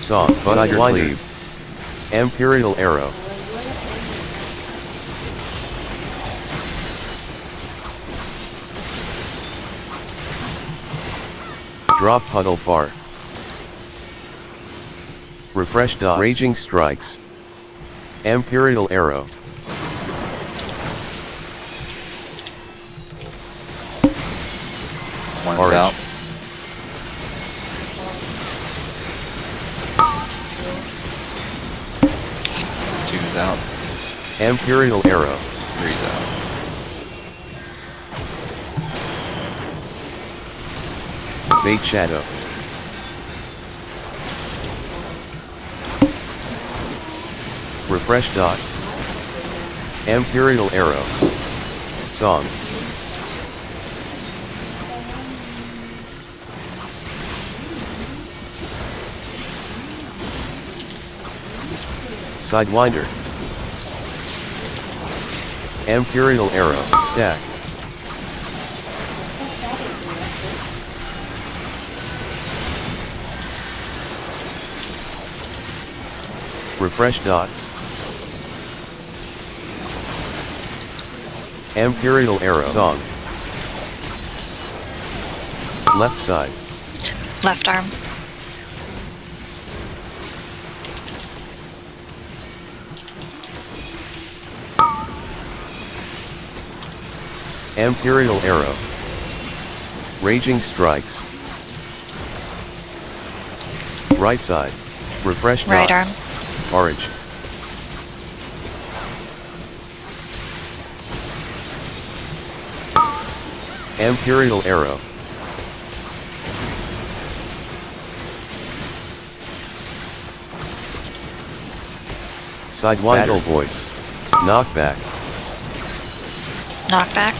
Song. Sidewinder. Imperial Arrow. Drop Puddle Bar. Refresh dots. Raging Strikes. Imperial Arrow.
One's
Orange.
out. Two's out.
Imperial Arrow.
Three's out.
Bait Shadow. Refresh dots. Imperial Arrow. Song. Sidewinder. Imperial Arrow. Stack. Refresh dots. Imperial Arrow. Song. Left side.
Left arm.
Imperial Arrow. Raging Strikes. Right side. Refresh dots.
Right arm.
Orange. Imperial Arrow. Sidewinder. Battle Voice. Knockback.
Knockback.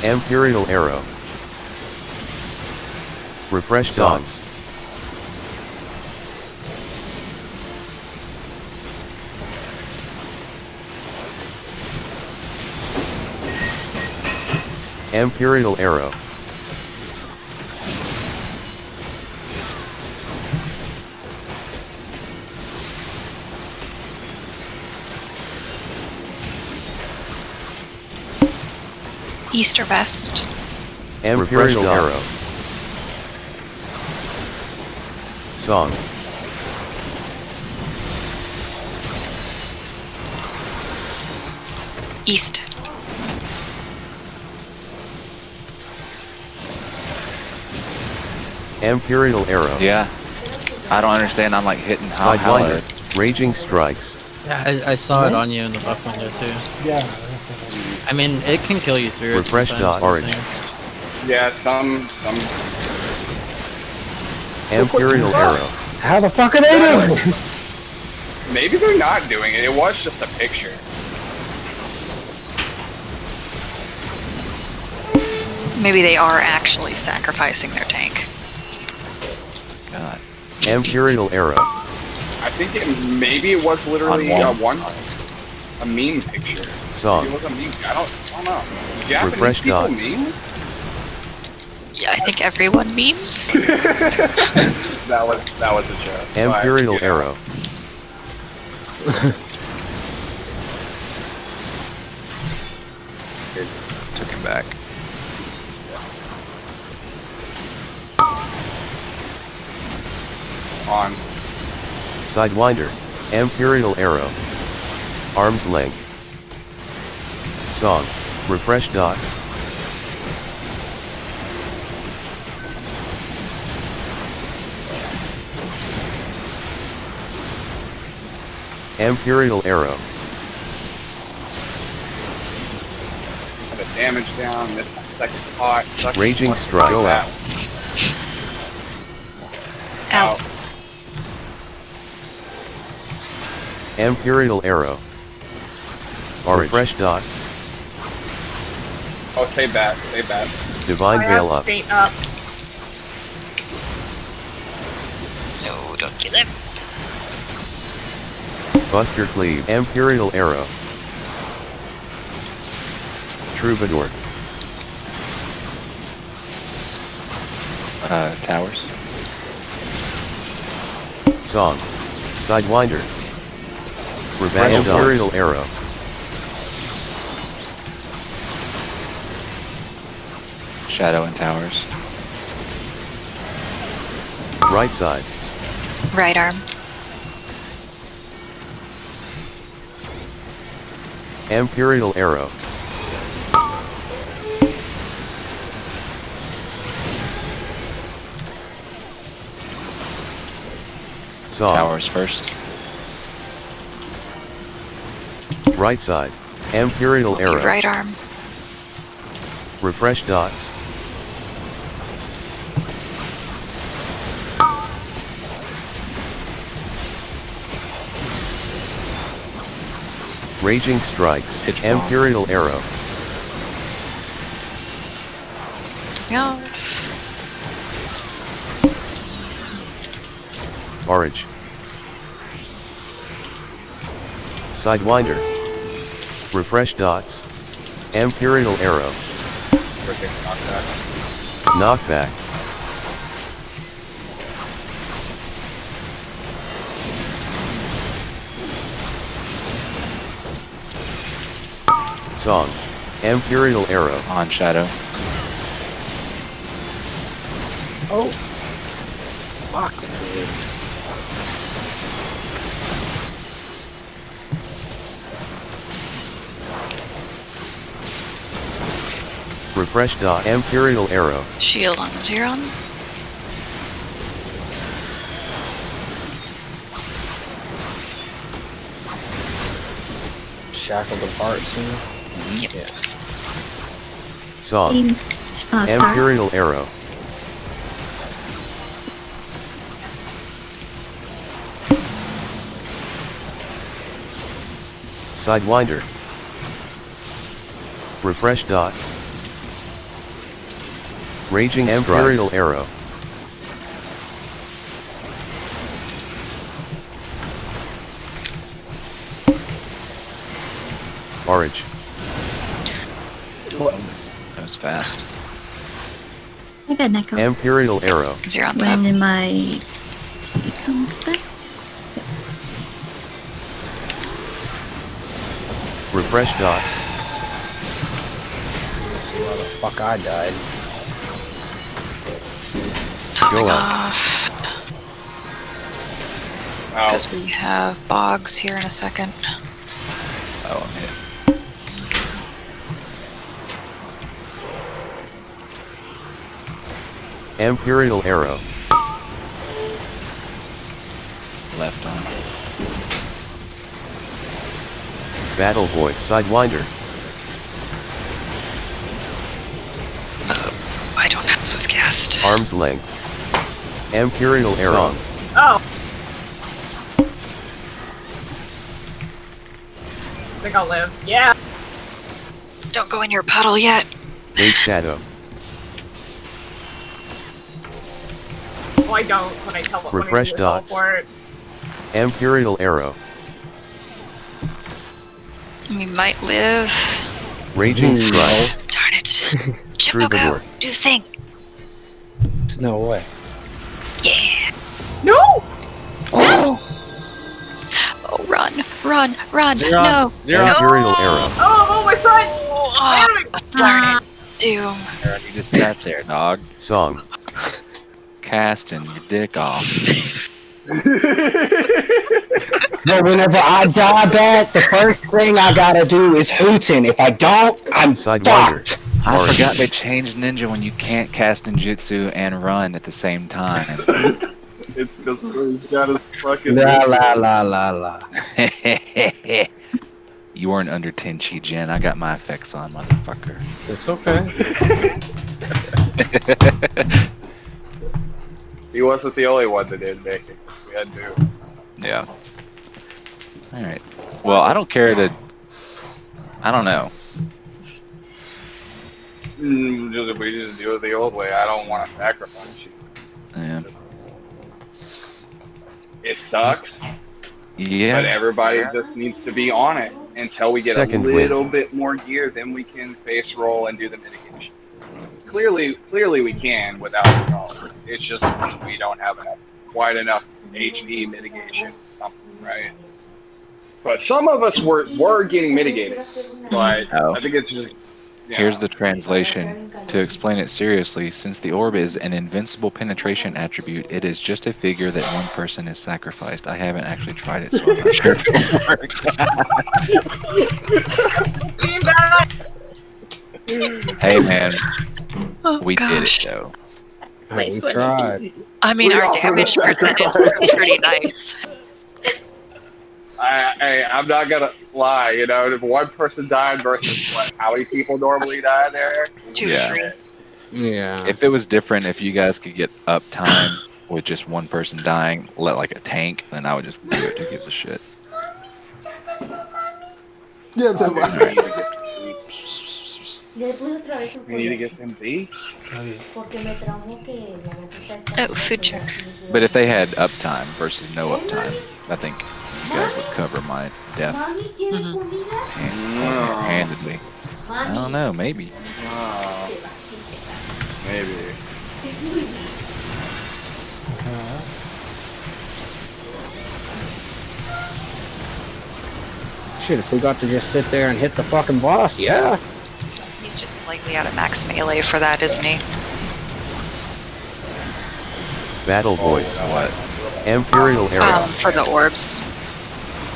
Imperial Arrow. Refresh dots. Imperial Arrow.
East or west.
Imperial Arrow. Song.
East.
Imperial Arrow.
Yeah. I don't understand. I'm like hitting how
Sidewinder. Raging Strikes.
Yeah, I saw it on you in the buff window too.
Yeah.
I mean, it can kill you through
Refresh
it.
dot. Orange.
Yeah, some.
Imperial Arrow.
How the fuck are they doing?
Maybe they're not doing it. It was just a picture.
Maybe they are actually sacrificing their tank.
God.
Imperial Arrow.
I think maybe it was literally a meme picture.
Song.
It was a meme. I don't know. Japanese
Refresh
people
dots.
meme?
Yeah, I think everyone memes.
that was a joke.
Imperial Arrow.
Took him back.
On.
Sidewinder. Imperial Arrow. Arm's length. Song. Refresh dots. Imperial arrow.
Have a damage down. Missed my second pot. Sucks.
Raging
Fuck
strike. Go
that.
Out.
Imperial arrow. Refresh dots.
Oh, stay back. Stay back.
Divine
I
veil
have
up.
faint up.
No, don't kill him.
Buster cleave. Imperial arrow. Troubadour.
Towers.
Song. Sidewinder. Refresh Imperial arrow.
Shadow and towers.
Right side.
Right arm.
Imperial arrow. Saw.
Towers first.
Right side. Imperial arrow.
Right arm.
Refresh dots. Raging strikes. Imperial arrow.
No.
Orange. Sidewinder. Refresh dots. Imperial arrow. Knockback. Song. Imperial arrow.
On shadow.
Oh. Fuck, dude.
Refresh dots. Imperial arrow.
Shield on Xeron.
Shackled apart soon.
Yep.
Yeah.
Song.
Sorry.
Imperial arrow. Sidewinder. Refresh dots. Raging Imperial arrow. Orange.
That was fast.
I got Neko.
Imperial arrow.
Xeron's
When
up.
in my some stuff.
Refresh dots.
Let's see why the fuck I died.
Topping
Go up.
off.
Ow.
Because we have bogs here in a second.
Oh, I'm hit.
Imperial arrow.
Left on.
Battle voice. Sidewinder.
I don't have Swiftcast.
Arm's length. Imperial arrow. Song.
Oh. I think I'll live. Yeah.
Don't go in your puddle yet.
Big shadow.
Well, I don't when I tell what
Refresh
when I
dots.
teleport.
Imperial arrow.
We might live.
Raging strike.
Darn it.
Troubadour.
Chipmoko, do the thing.
There's no way.
Yeah.
No!
Oh!
Oh, run, run, run.
Xeron.
No.
Xeron.
Imperial
No.
arrow.
Oh, my friend!
Oh, darn it. Doom.
You just sat there, dog.
Song.
Casting your dick off.
But whenever I die bad, the first thing I gotta do is hootin'. If I don't, I'm
Sidewinder.
fucked.
I
Orange.
forgot they changed ninja when you can't cast ninjutsu and run at the same time.
It's because he's got his fucking.
La la la la la.
You weren't under Tenchi, Jen. I got my effects on, motherfucker.
It's okay.
He wasn't the only one that didn't make it. We had to.
Yeah. Alright. Well, I don't care to... I don't know.
We just do it the old way. I don't want to sacrifice you.
Yeah.
It sucks,
Yeah.
but everybody just needs to be on it until we get
Second
a little
wind.
bit more gear. Then we can face roll and do the mitigation. Clearly we can without the knowledge. It's just we don't have quite enough HP mitigation, right? But some of us were getting mitigated. But
Oh.
I think it's just. Yeah.
Here's the translation. To explain it seriously, since the orb is an invincible penetration attribute, it is just a figure that one person is sacrificed. I haven't actually tried it, so I'm not sure if it works. Hey man,
Oh,
we
gosh.
did it though.
We tried.
I mean,
We
our
all
damage
sacrificed.
percentage was pretty nice.
I'm not gonna lie, you know, if one person died versus what, how many people normally die there?
2
Yeah.
to 3.
Yeah.
If it was different, if you guys could get uptime with just one person dying, let like a tank, then I would just do it. Who gives a shit?
Ya se va.
Le puse otra vez un
We need to
pollo
get them beats.
porque me traumó que la gatita está.
Oh, food check.
But if they had uptime versus no uptime, I think you guys would cover my death
Mami, ¿quiere comida?
handedly. I don't know, maybe.
Maybe.
Shit, if we got to just sit there and hit the fucking boss, yeah.
He's just slightly out of max melee for that, isn't he?
Battle voice.
What?
Imperial arrow.
For the orbs.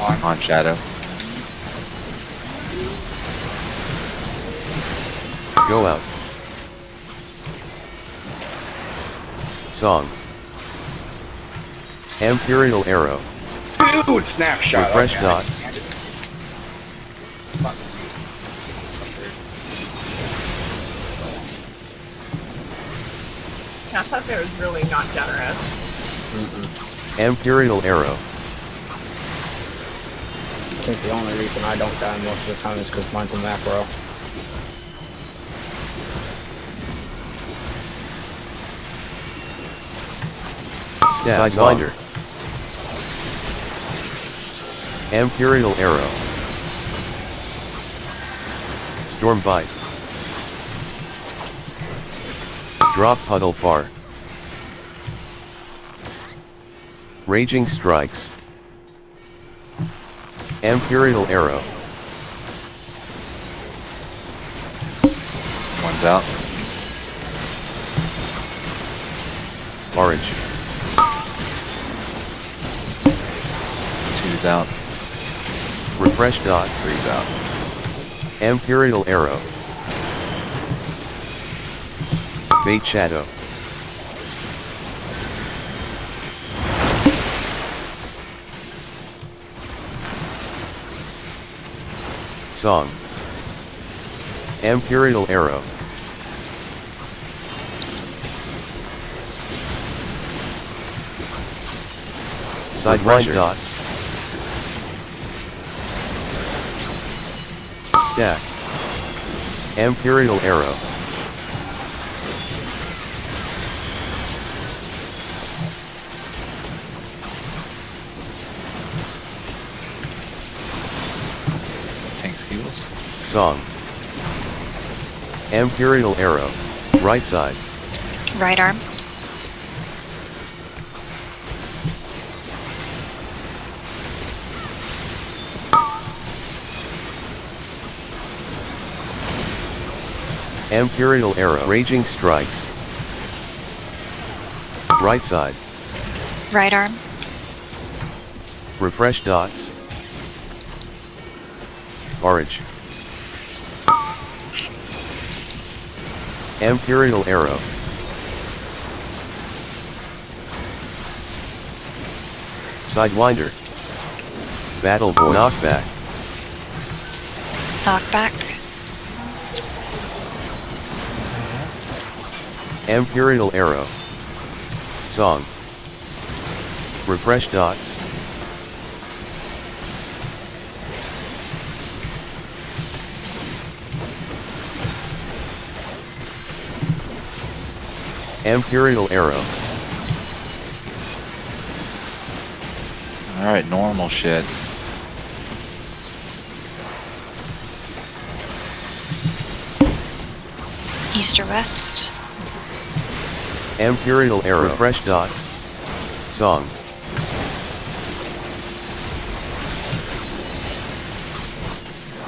On Shadow.
Go out. Song. Imperial arrow.
Dude, snapshot.
Refresh
okay.
dots.
I thought that was really not generous.
Imperial arrow.
I think the only reason I don't die most of the time is because mine's a macro.
Sidewinder. Imperial arrow. Storm bite. Drop puddle far. Raging strikes. Imperial arrow.
One's out.
Orange.
2's out.
Refresh dots.
3's out.
Imperial arrow. Bait shadow. Song. Imperial arrow. Sidewinder dots. Stack. Imperial arrow.
Tank's heals.
Song. Imperial arrow. Right side.
Right arm.
Imperial arrow. Raging strikes. Right side.
Right arm.
Refresh dots. Orange. Imperial arrow. Sidewinder. Battle voice. Knockback.
Knockback.
Imperial arrow. Song. Refresh dots. Imperial arrow.
Alright, normal shit.
East or west?
Imperial arrow. Refresh dots. Song.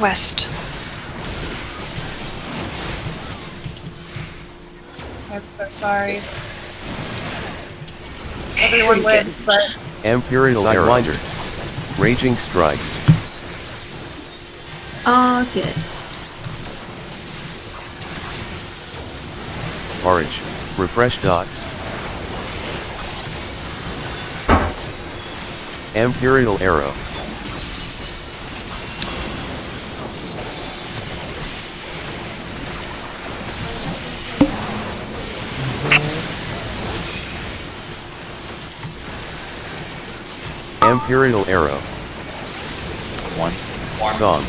West.
I'm so sorry. Everyone
Pretty
wins, but
Imperial Sidewinder. Raging strikes.
Oh, good.
Orange. Refresh dots. Imperial arrow. Imperial arrow.
One.
Song.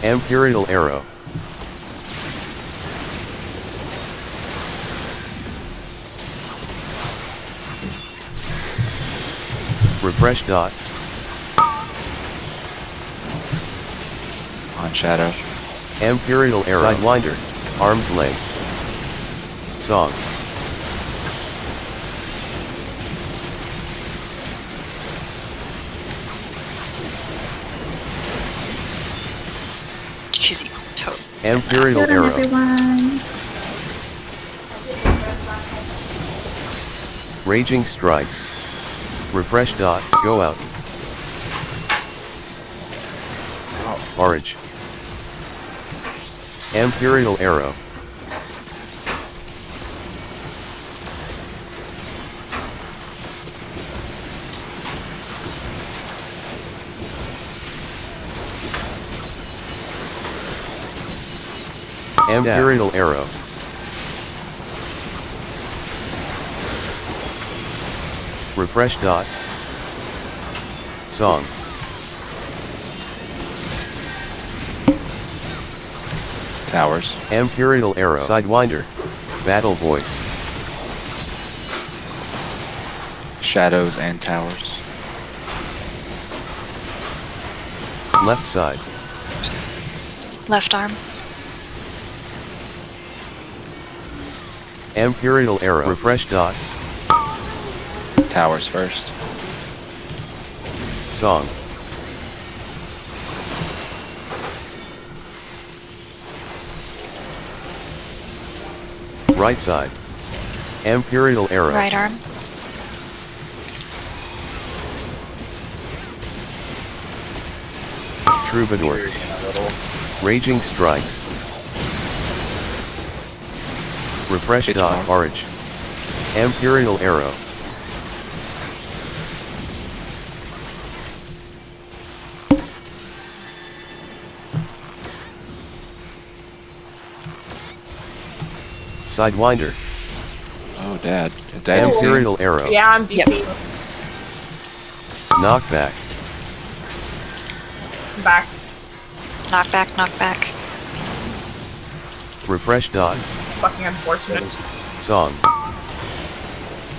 Imperial arrow. Refresh dots.
On shadow.
Imperial arrow. Sidewinder. Arm's length. Song.
She's toad.
Imperial
Good on
arrow.
everyone.
Raging strikes. Refresh dots. Go out. Orange. Imperial arrow. Imperial arrow. Refresh dots. Song.
Towers.
Imperial arrow. Sidewinder. Battle voice.
Shadows and towers.
Left side.
Left arm.
Imperial arrow. Refresh dots.
Towers first.
Song. Right side. Imperial arrow.
Right arm.
Troubadour. Raging strikes. Refresh
Pitch
dot.
mouse.
Orange. Imperial arrow. Sidewinder.
Oh, Dad. Dad, you see?
Imperial arrow.
yeah, I'm DC.
Yep.
Knockback.
I'm back.
Knockback, knockback.
Refresh dots.
It's fucking unfortunate.
Song.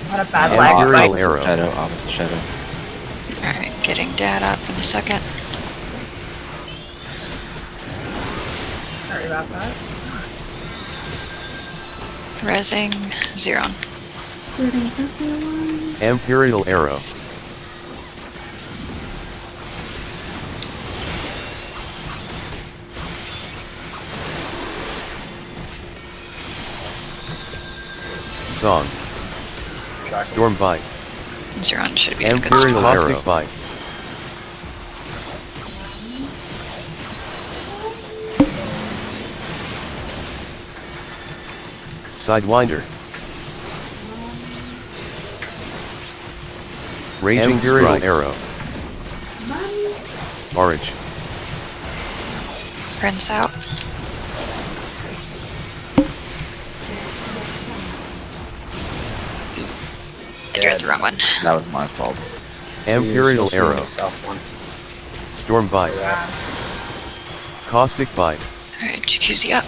Had a bad lag
Imperial
spike.
arrow.
Shadow, opposite shadow.
Alright, getting Dad up in a second.
Sorry about that.
Resing, Xeron.
Good on everyone.
Imperial arrow. Song. Storm Bite.
Zeron should be a good
Imperial
spot.
Arrow. Bite. Sidewinder. Raging Imperial Arrow. Orange.
Rinse out. You're at the wrong one.
That was my fault.
Imperial Arrow.
South one.
Storm Bite. Caustic Bite.
Alright, jacuzzi up.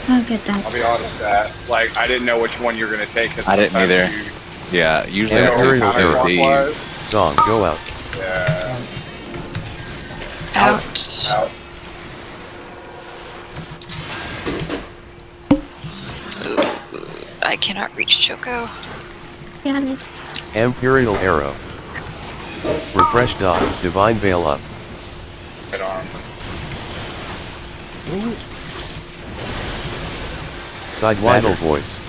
I'll get that.
I'll be honest that like I didn't know which one you're gonna take. 'Cause
I didn't
sometimes
either.
you-
Yeah, usually I
you know,
take
counterclockwise.
these.
Song. Go out.
Yeah.
Out.
Out.
I cannot reach Choco.
Got it.
Imperial Arrow. Refresh dots. Divine Veil up.
Right on.
Sidewinder Voice.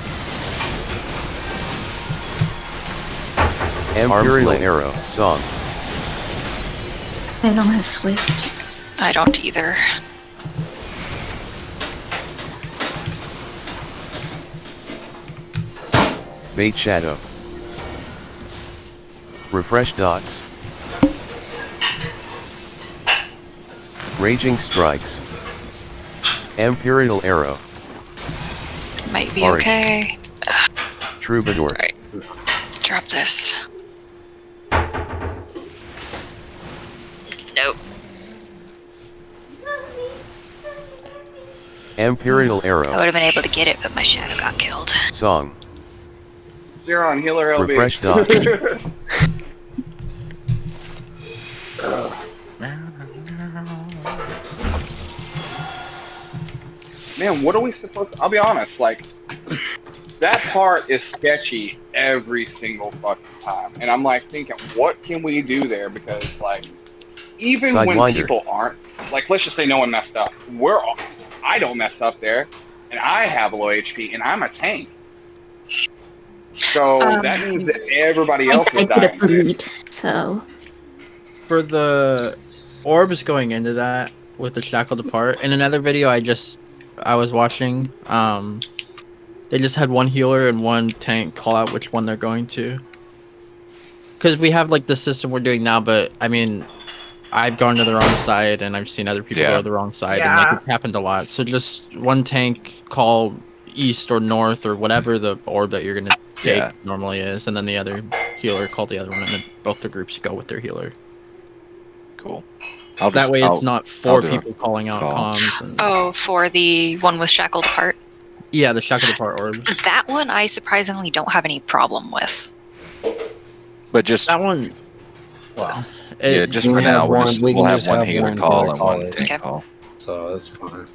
Imperial Arrow. Song.
I don't have Swift.
I don't either.
Bait Shadow. Refresh dots. Raging Strikes. Imperial Arrow.
Might be
Orange.
okay.
Troubadour.
Alright. Drop this. Nope.
Imperial
I
Arrow.
would have been able to get it, but my shadow got killed.
Song.
Zeron, healer LB.
Refresh dots.
Man, what are we supposed to... I'll be honest, like, that part is sketchy every single fucking time. And I'm like thinking, what can we do there? Because, like, even when
Sidewinder.
people aren't, like, let's just say no one messed up. I don't mess up there, and I have low HP, and I'm a tank. So that means that everybody else
I
is
did a
dying.
bleed, so
For the orbs going into that with the shackled apart, in another video I was watching, they just had one healer and one tank call out which one they're going to. Because we have like the system we're doing now, but I mean, I've gone to the wrong side and I've seen other people go to the wrong side, and like it's happened a lot. So just one tank call east or north or whatever the orb that you're gonna take normally is, and then the other healer call the other one, and then both the groups go with their healer.
Cool.
That way it's not four people calling out comms. And,
Oh, for the one with shackled apart?
yeah, the shackled apart orbs.
That one I surprisingly don't have any problem with.
But just
that one. Well,
yeah, just for now, we'll have one healer call and one
Okay.
tank call.
So that's fine.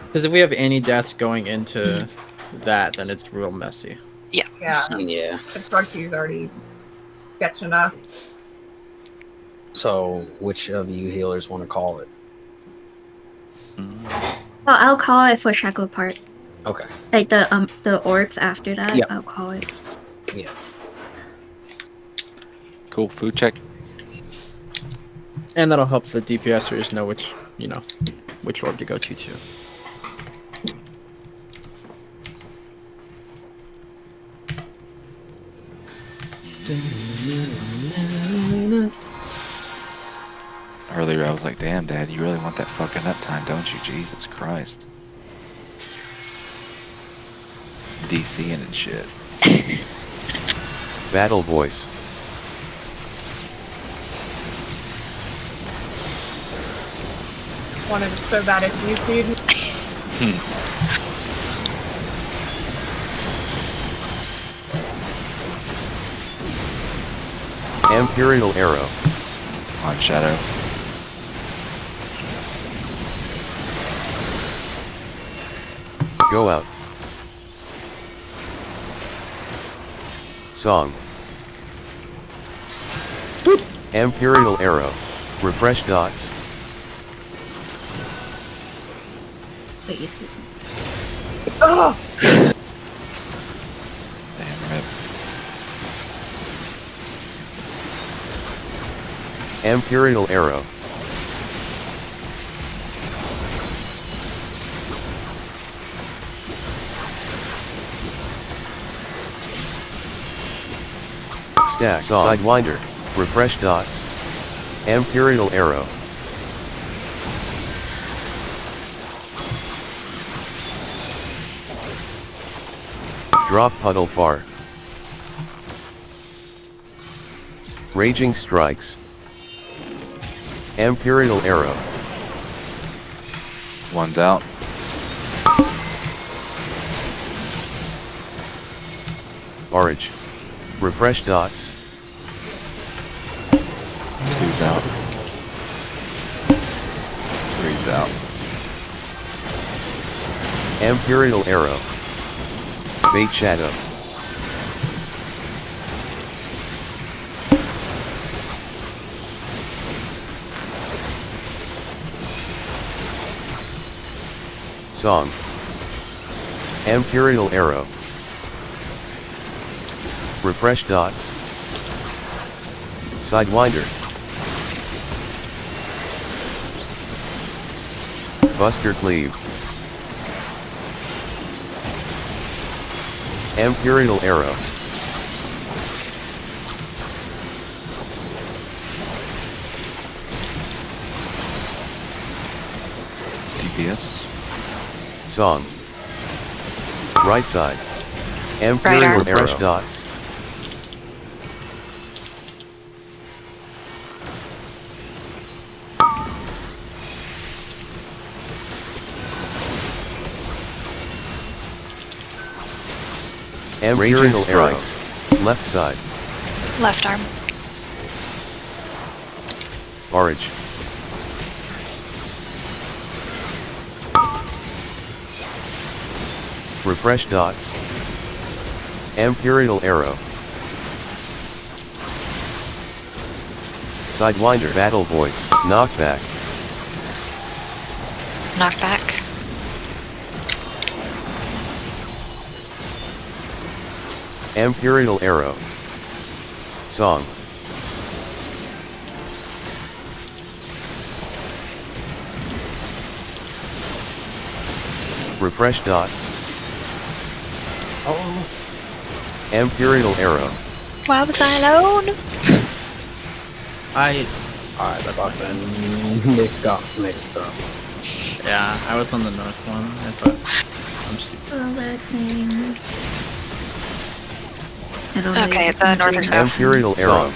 Because if we have any deaths going into that, then it's real messy.
Yeah.
Yeah.
Yeah.
The drug is already sketch enough.
So which of you healers want to call it?
well, I'll call it for shackle part.
Okay.
Like the orbs after that,
Yep.
I'll call it.
Yeah.
Cool. Food check.
And that'll help the DPSers know which orb to go to too.
Earlier, I was like, "Damn, Dad, you really want that fucking uptime, don't you? Jesus Christ." DCing and shit.
Battle Voice.
Wanted it so bad it's YouTube.
Imperial Arrow.
On Shadow.
Go out. Song. Imperial Arrow. Refresh dots.
Wait, is it?
Oh,
Damn rip.
Imperial Arrow. Stack Sidewinder. Refresh dots. Imperial Arrow. Drop Puddle Far. Raging Strikes. Imperial Arrow.
One's out.
Orage. Refresh dots.
Two's out. Three's out.
Imperial Arrow. Bait Shadow. Song. Imperial Arrow. Refresh dots. Sidewinder. Buster Cleave. Imperial Arrow.
DPS.
Song. Right side. Imperial
arm.
Refresh dots. Imperial Arrows. Left side.
Left arm.
Orage. Refresh dots. Imperial Arrow. Sidewinder Battle Voice. Knockback.
Knockback.
Imperial Arrow. Song. Refresh dots.
Oh,
Imperial Arrow.
Why was I alone?
Alright, that's all good.
They got mixed up.
Yeah, I was on the north one. I thought I'm stupid.
Oh, that's same. I don't know
Okay,
if
it's a north or south.
Imperial Arrow.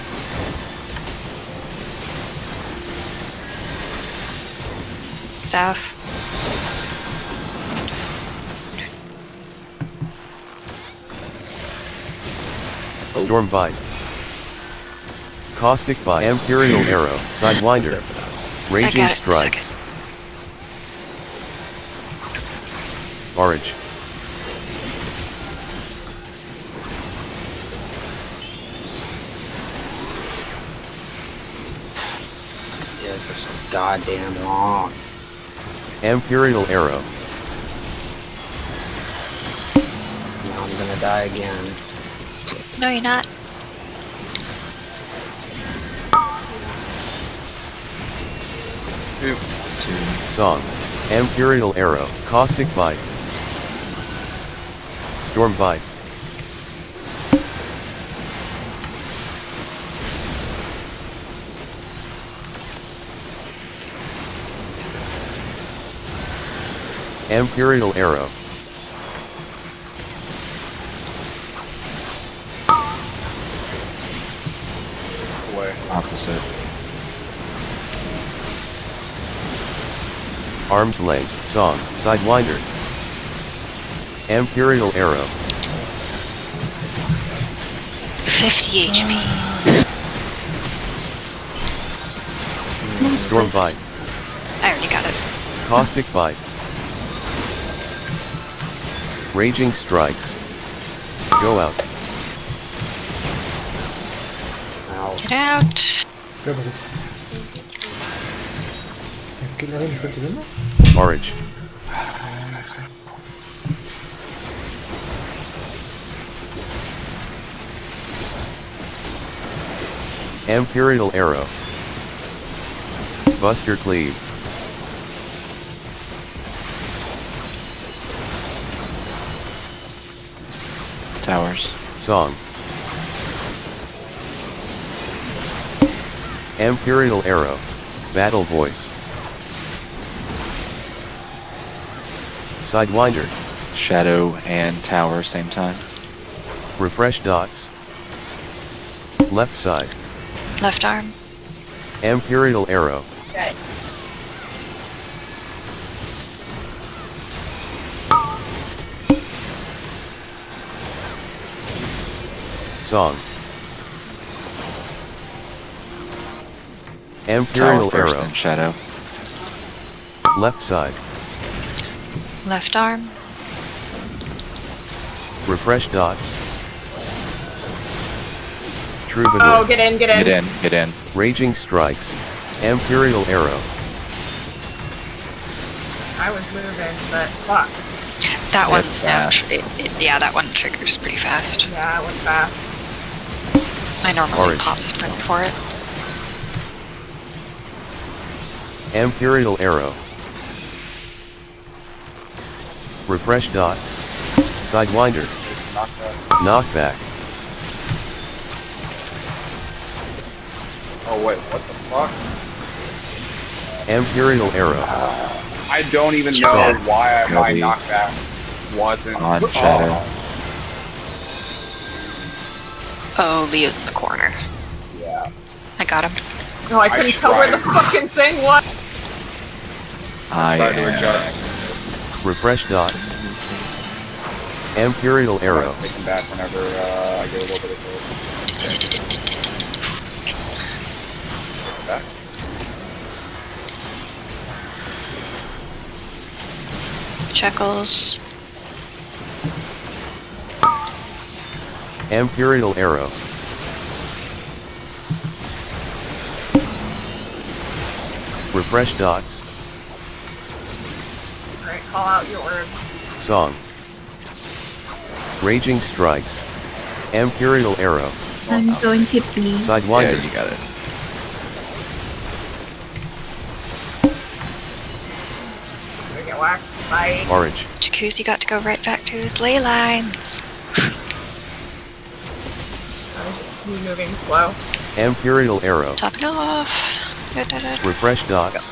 South.
Storm Bite. Caustic Bite. Imperial Arrow. Sidewinder. Raging
I got it.
Strikes. Orage.
Yeah, for so goddamn long.
Imperial Arrow.
Now I'm gonna die again.
No, you're not.
Song. Imperial Arrow. Caustic Bite. Storm Bite. Imperial Arrow.
Opposite.
Arm's Length. Song. Sidewinder. Imperial Arrow.
50 HP.
Storm Bite.
I already got it.
Caustic Bite. Raging Strikes. Go out.
Get out.
¿qué pasó? ¿Es que la de mi está tirando?
Orage.
Ah, no sé.
Imperial Arrow. Buster Cleave.
Towers.
Song. Imperial Arrow. Battle Voice. Sidewinder.
Shadow and tower same time.
Refresh dots. Left side.
Left arm.
Imperial Arrow.
Okay.
Song. Imperial
Tower first,
Arrow.
then shadow.
Left side.
Left arm.
Refresh dots. Troubadour.
Oh, get in, get in.
Get in, get in.
Raging Strikes. Imperial Arrow.
I was moving, but fuck.
That
Yeah,
one's
it's
now.
fast.
Yeah, that one triggers pretty fast.
Yeah, it went fast.
I normally
Orange.
pop sprint for it.
Imperial Arrow. Refresh dots. Sidewinder. Knockback.
Oh wait, what the fuck?
Imperial Arrow.
I don't even know
So,
why my
Gobi.
knockback wasn't
On shadow.
Oh, Leo's in the corner.
Yeah.
I got him.
No, I couldn't tell where the
tried.
fucking thing was.
I
Tried to
am.
adjust.
Refresh dots. Imperial Arrow.
Take him back whenever I get a little bit of back.
Checkles.
Imperial Arrow. Refresh dots.
Alright, call out your orb.
Song. Raging Strikes. Imperial Arrow.
I'm going to be.
Yeah,
Sidewinder.
you got it.
Gonna get whacked. Bye.
Orange.
Jacuzzi got to go right back to his ley lines.
Me moving slow.
Imperial Arrow.
Topping off. Da-da-da.
Refresh dots.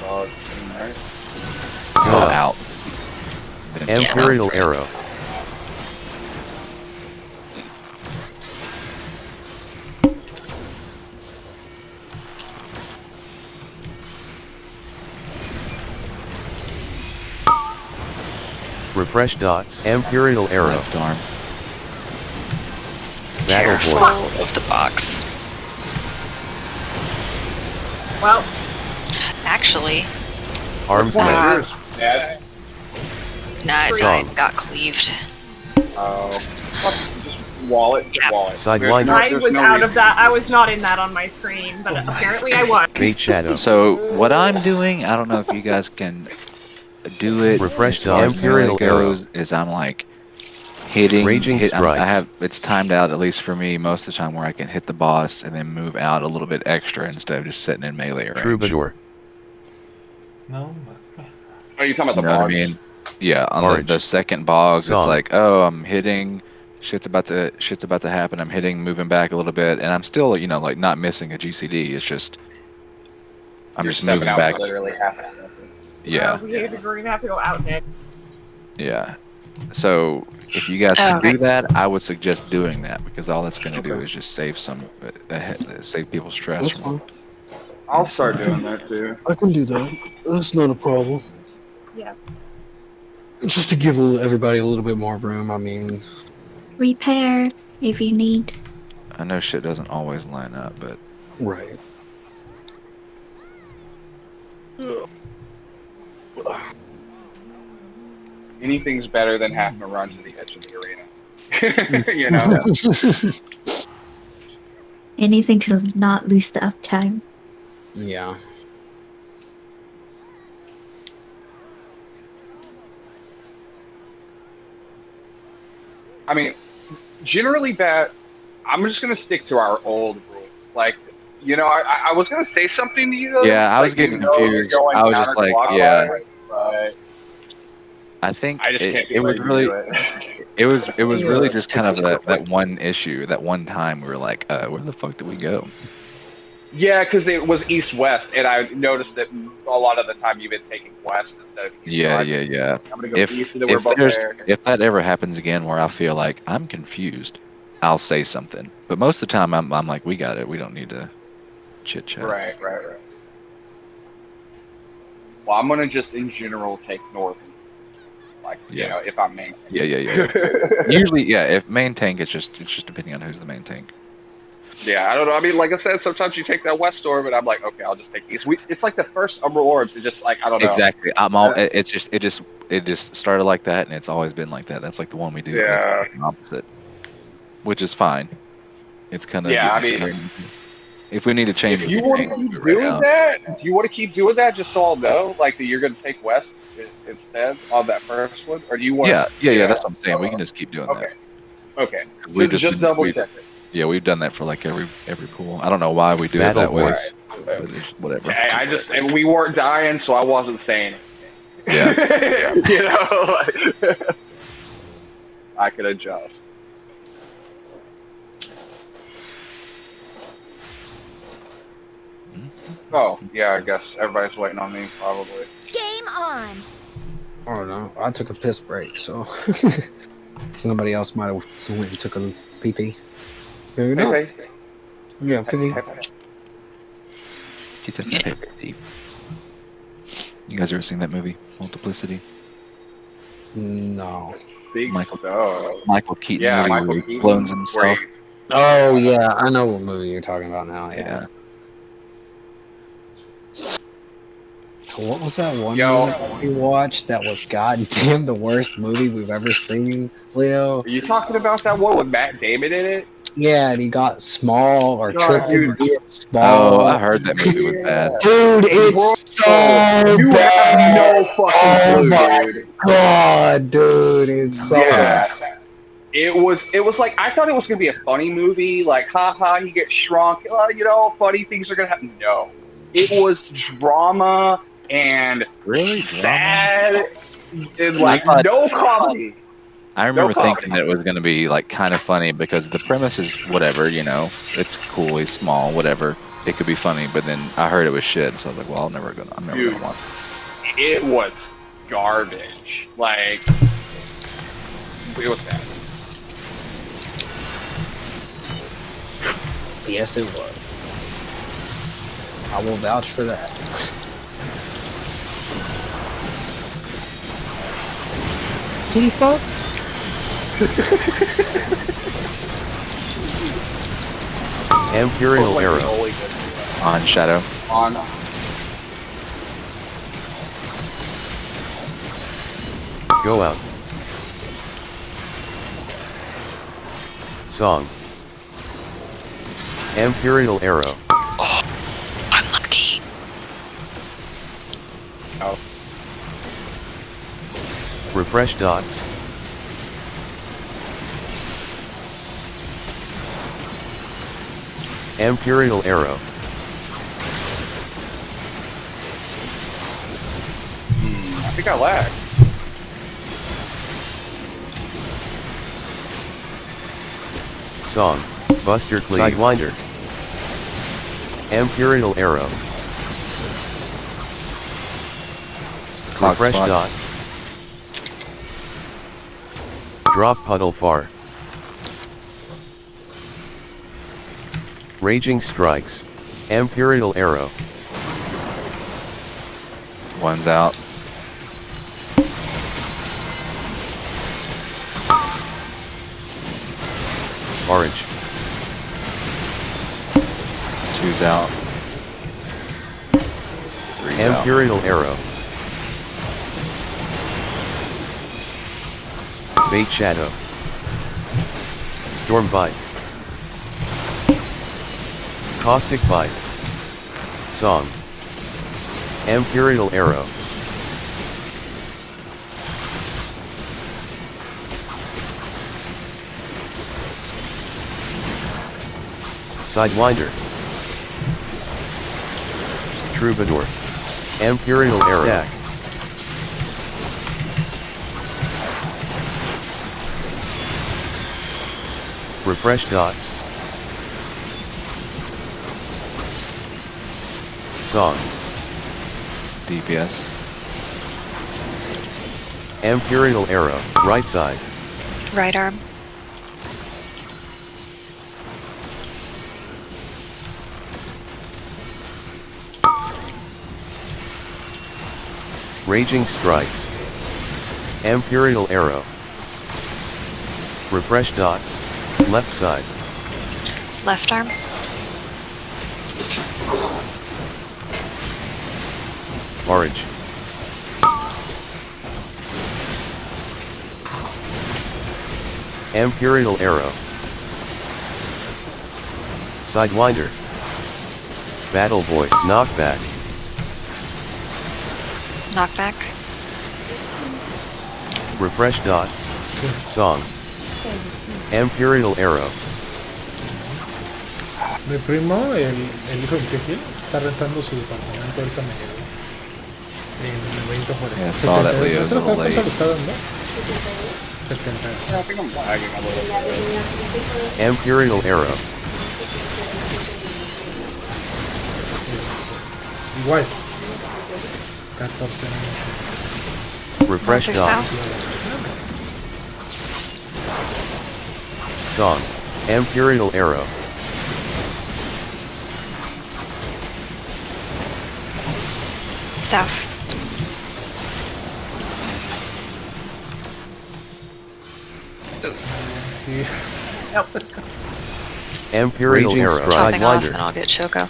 Call
Song.
out. Then
Imperial Arrow. Refresh dots. Imperial Arrow.
left arm.
Battle
Careful
Voice.
of the box.
Well,
Actually,
Arms
Wow.
length.
Dad?
nah, his
Song.
eye got cleaved.
Oh. Just wallet.
Yeah.
Wallet.
Sidewinder.
No,
I
there's
was
no
out
reason.
of that. I was not in that on my screen, but apparently I was.
Bait Shadow.
So what I'm doing, I don't know if you guys can do it.
Refresh
as far as
Imperial
melee goes, is I'm like hitting.
Raging
I
Strikes.
have it's timed out, at least for me, most of the time, where I can hit the boss and then move out a little bit extra instead of just sitting in melee range.
Troubadour.
No?
Are you talking about
You
the
know what I
bogs?
mean? Yeah, on the
Orange.
second boss,
Song.
it's like, oh, I'm hitting, shit's about to happen. I'm hitting, moving back a little bit, and I'm still, like not missing a GCD. It's just I'm
You're
just
stepping
moving
out
back.
literally half an hour.
Yeah,
We're gonna have to go out, Nick.
yeah. So if you guys can do that, I would suggest doing that, because all that's going to do is just save save people stress.
That's fine.
I'll start doing that too.
I can do that. That's not a problem.
Yeah.
Just to give everybody a little bit more room. I mean,
Repair if you need.
I know shit doesn't always line up, but
right.
Anything's better than having to run to the edge of the arena. You know?
Anything to not lose the uptime.
Yeah.
I mean, generally bad. I'm just gonna stick to our old rules. Like, you know, I was gonna say something to you though.
Yeah, I was
like,
getting
you know, you're
confused.
going
I was just like,
counterclockwise,
yeah.
but
I think
I just can't be
it was
letting
really
you do it.
it was really just kind of
Take a quick
that one issue, that one time we were like, where the fuck did we go?
Yeah, because it was east-west, and I noticed that a lot of the time you've been taking west instead of east.
Yeah,
So
yeah.
I'm gonna go east, and then we're
If
both
there's
there.
if that ever happens again where I feel like I'm confused, I'll say something. But most of the time I'm like, we got it. We don't need to chit chat.
Right. Well, I'm gonna just in general take north, like you know, if I'm main.
Yeah. Usually, yeah. If main tank, it's just depending on who's the main tank.
Yeah, I don't know. I mean, like I said, sometimes you take that west orb, and I'm like, okay, I'll just take east. It's like the first Umbral orbs. It's just like I don't know.
Exactly. It just started like that, and it's always been like that. That's like the one we do.
Yeah.
It's the opposite, which is fine. It's kind of
Yeah. I mean,
if we need to change,
if you want to keep doing that, just so I'll know, like that you're gonna take west instead on that first one, or do you want?
Yeah. That's what I'm saying. We can just keep doing that.
Okay.
We
just double check it.
Yeah, we've done that for like every pool. I don't know why we do it that way. But it's whatever.
And we weren't dying, so I wasn't saying it.
Yeah.
You know, I could adjust. Oh, yeah, I guess everybody's waiting on me, probably.
Game on.
I don't know. I took a piss break, so somebody else might have went and took a pee-pee. There you go.
Okay.
Yeah, pee-pee.
You guys ever seen that movie, Multiplicity?
No.
Michael
Keaton.
Yeah,
movie
Michael
where he
Keaton.
clones himself.
Oh yeah, I know what movie you're talking about now. Yeah. What was that one movie we watched that was goddamn the worst movie we've ever seen, Leo?
Are you talking about that one with Matt Damon in it?
Yeah, and he got small or tricked into being
Oh,
small.
I heard that movie was bad.
Dude, it's so bad.
Have no fucking clue, dude.
God, dude, it's so bad.
It was like I thought it was gonna be a funny movie, like haha, he gets shrunk, you know, funny things are gonna happen. No, it was drama and
really
sad, and like no comedy.
I remember thinking that it was going to be like kind of funny because the premise is whatever, you know, it's cool, he's small, whatever. It could be funny, but then I heard it was shit, so I was like, well, I'm never gonna watch it.
It was garbage. Like it was bad.
Yes, it was. I will vouch for that. Kitty fuck?
Imperial Arrow.
On Shadow.
On.
Go out. Song. Imperial Arrow.
Oh, unlucky.
Oh.
Refresh dots. Imperial Arrow.
I think I lagged.
Song. Buster Cleave. Sidewinder. Imperial Arrow. Refresh dots. Drop Puddle Far. Raging Strikes. Imperial Arrow.
One's out.
Orange.
Two's out. Three's out.
Imperial Arrow. Bait Shadow. Storm Bite. Caustic Bite. Song. Imperial Arrow. Sidewinder. Troubadour. Imperial Arrow. Stack. Refresh dots. Song.
DPS.
Imperial Arrow. Right side.
Right arm.
Raging Strikes. Imperial Arrow. Refresh dots. Left side.
Left arm.
Orange. Imperial Arrow. Sidewinder. Battle Voice. Knockback.
Knockback.
Refresh dots. Song. Imperial Arrow.
Mi primo, el hijo del Tequil, está rentando su departamento, ahorita me llegó. En el 20 por
Yeah, I saw that Leo's a little
¿Sabes
late.
cuánto le está dando? 70.
Yeah, I think I'm lagging a little bit.
Imperial Arrow.
Igual. 14 años.
Refresh
North or
dots. Song. Imperial Arrow.
South.
Imperial
Raging
Arrow.
Popping off,
Sidewinder.
and I'll get Choco.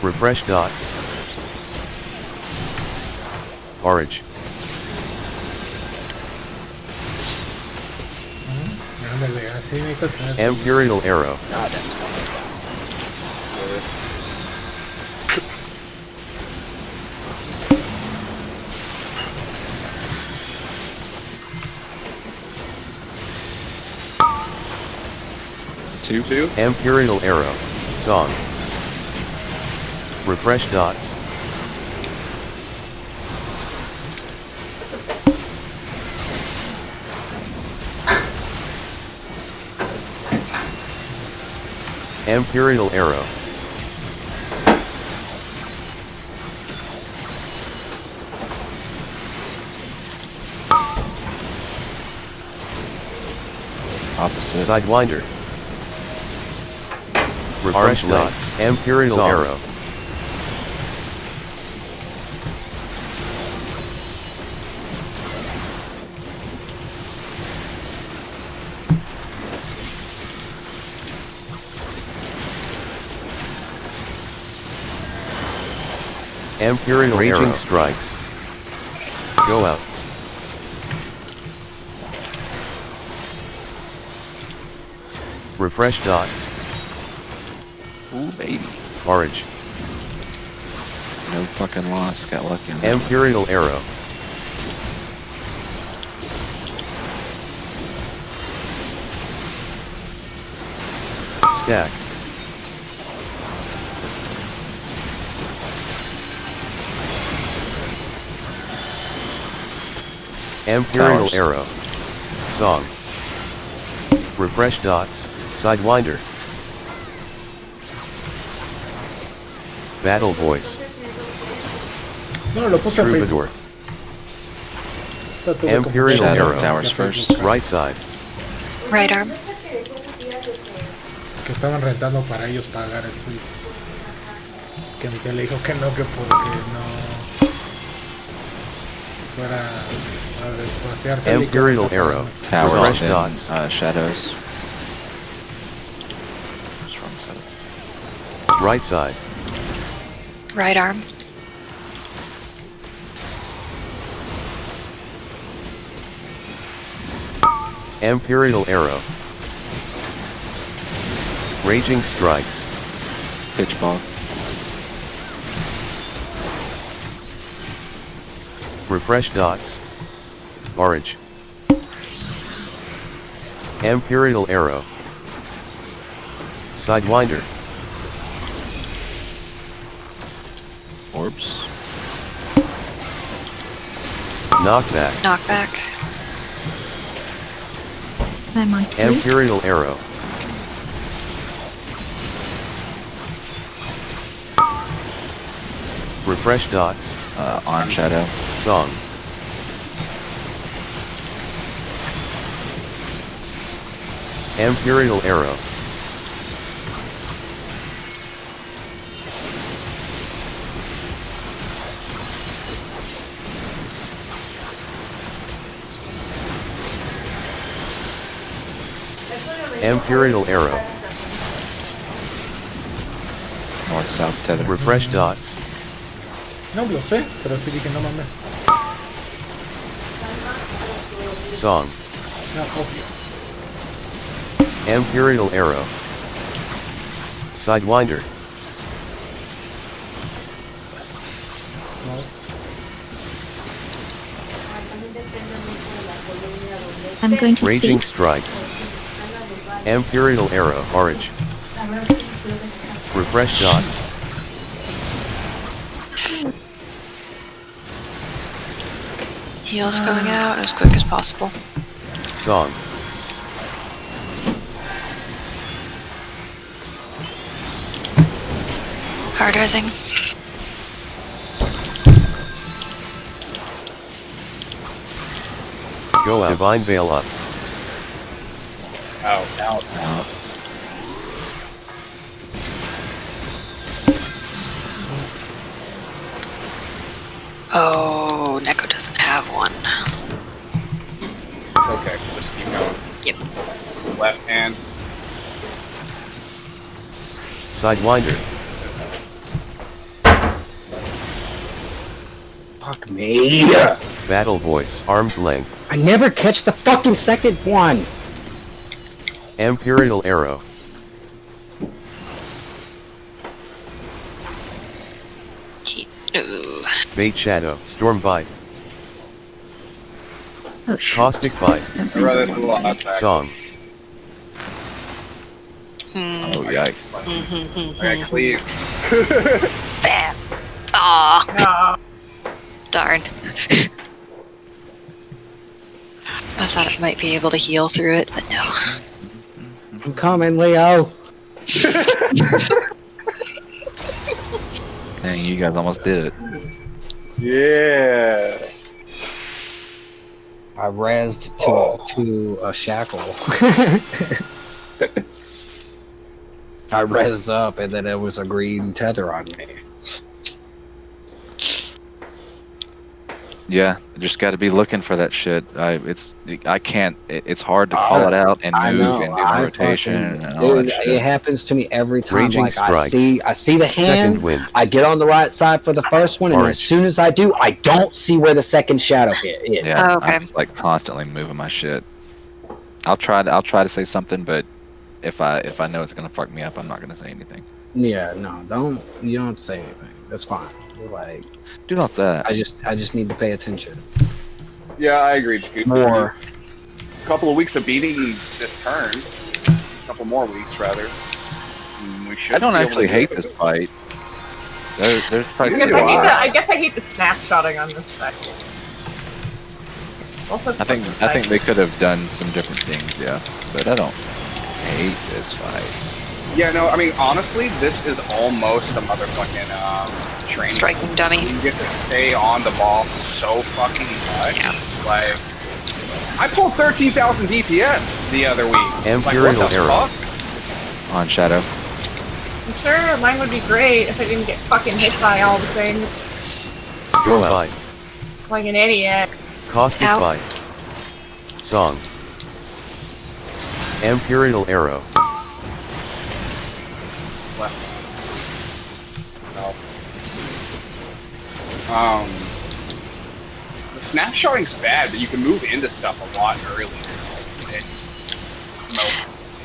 Refresh dots. Orange.
Ándale, así necesita tener su-
Imperial Arrow.
God, that's nice.
Two.
Imperial Arrow. Song. Refresh dots. Imperial Arrow.
Opposite.
Sidewinder. Refresh dots. Imperial
Song.
Arrow. Imperial Raging Arrow. Strikes. Go out. Refresh dots.
Ooh, baby.
Orange.
No fucking loss. Got lucky on that.
Imperial Arrow. Stack. Imperial
Towers.
Arrow. Song. Refresh dots. Sidewinder. Battle Voice.
No, lo puse a Facebook.
Troubadour.
Tuve como
Imperial
que-
Arrow.
Towers
ya
first.
Facebook.
Right side.
Right arm.
Que estaban rentando para ellos pagar el suite. Que mi tía le dijo que no, que porque no fuera a despaciarse.
Imperial Arrow.
Towers.
Refresh
Then,
dots.
shadows. Just wrong side.
Right side.
Right arm.
Imperial Arrow. Raging Strikes.
Pitch ball.
Refresh dots. Orange. Imperial Arrow. Sidewinder.
Orbs.
Knockback.
Knockback.
I'm on 2.
Imperial Arrow. Refresh dots.
Arm Shadow.
Song. Imperial Arrow. Imperial Arrow.
North South Tether.
Refresh dots.
No lo sé, pero sí dije no mames.
Song.
No, obvio.
Imperial Arrow. Sidewinder.
No.
I'm going to
Raging
see.
Strikes. Imperial Arrow. Orange. Refresh dots.
Heals going out as quick as possible.
Song.
Hard rising.
Go out. Divine Veil up.
Out.
Oh, Neko doesn't have one.
Okay, just keep going.
Yep.
Left hand.
Sidewinder.
Fuck me.
Battle Voice. Arm's length.
I never catch the fucking second one.
Imperial Arrow.
Ooh.
Bait Shadow. Storm Bite.
Oh shit.
Caustic Bite.
I'd rather do a attack.
Song.
Oh, yikes.
Alright, cleave.
Bam. Aw.
Ah.
Darn. I thought I might be able to heal through it, but no.
I'm coming, Leo.
Dang, you guys almost did it.
Yeah.
I rezzed to a shackle. I rezzed up and then it was a green tether on me.
Yeah, just got to be looking for that shit. I can't. It's hard to call it out and move and do my rotation and all
Dude,
that shit.
it happens to me every time.
Raging
Like
Strikes.
I see the
Second
hand.
wind.
I get on the right side for the first one, and
Orange.
as soon as I do, I don't see where the second shadow hit is.
Yeah,
Oh, okay.
I'm like constantly moving my shit. I'll try to say something, but if I know it's gonna fuck me up, I'm not gonna say anything.
Yeah, no, you don't say anything. That's fine. Like,
Do not say that.
I just need to pay attention
Yeah, I agree. Dude.
more.
A couple of weeks of beating this turn. A couple more weeks, rather. We should
I don't
be able
actually
to
hate
do
this
it.
fight. There's
I
fights
guess
here.
I guess I hate the snapshotting on this deck. Also,
I think they could have done some different things, yeah. But I don't hate this fight.
Yeah, no, I mean, honestly, this is almost a motherfucking training.
Striking dummy.
You get to stay on the ball so fucking much.
Yeah.
Like, I pulled 13,000 DPS the other week.
Imperial
like, what the
Arrow.
fuck?
On Shadow.
I'm sure mine would be great if I didn't get fucking hit by all the things
Storm Bite.
like an idiot.
Caustic
Ow.
Bite. Song. Imperial Arrow.
The snapshotting's bad, but you can move into stuff a lot earlier.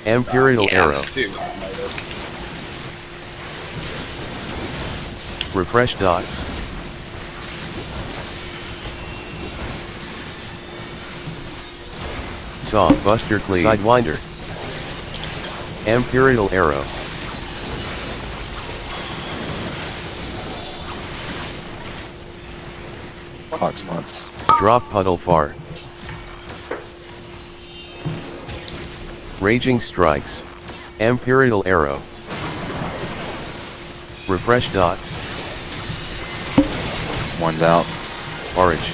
Imperial
Yeah.
Arrow.
Too.
Refresh dots. Song. Buster Cleave. Sidewinder. Imperial Arrow.
Fox Months.
Drop Puddle Fart. Raging Strikes. Imperial Arrow. Refresh Dots.
One's out.
Orange.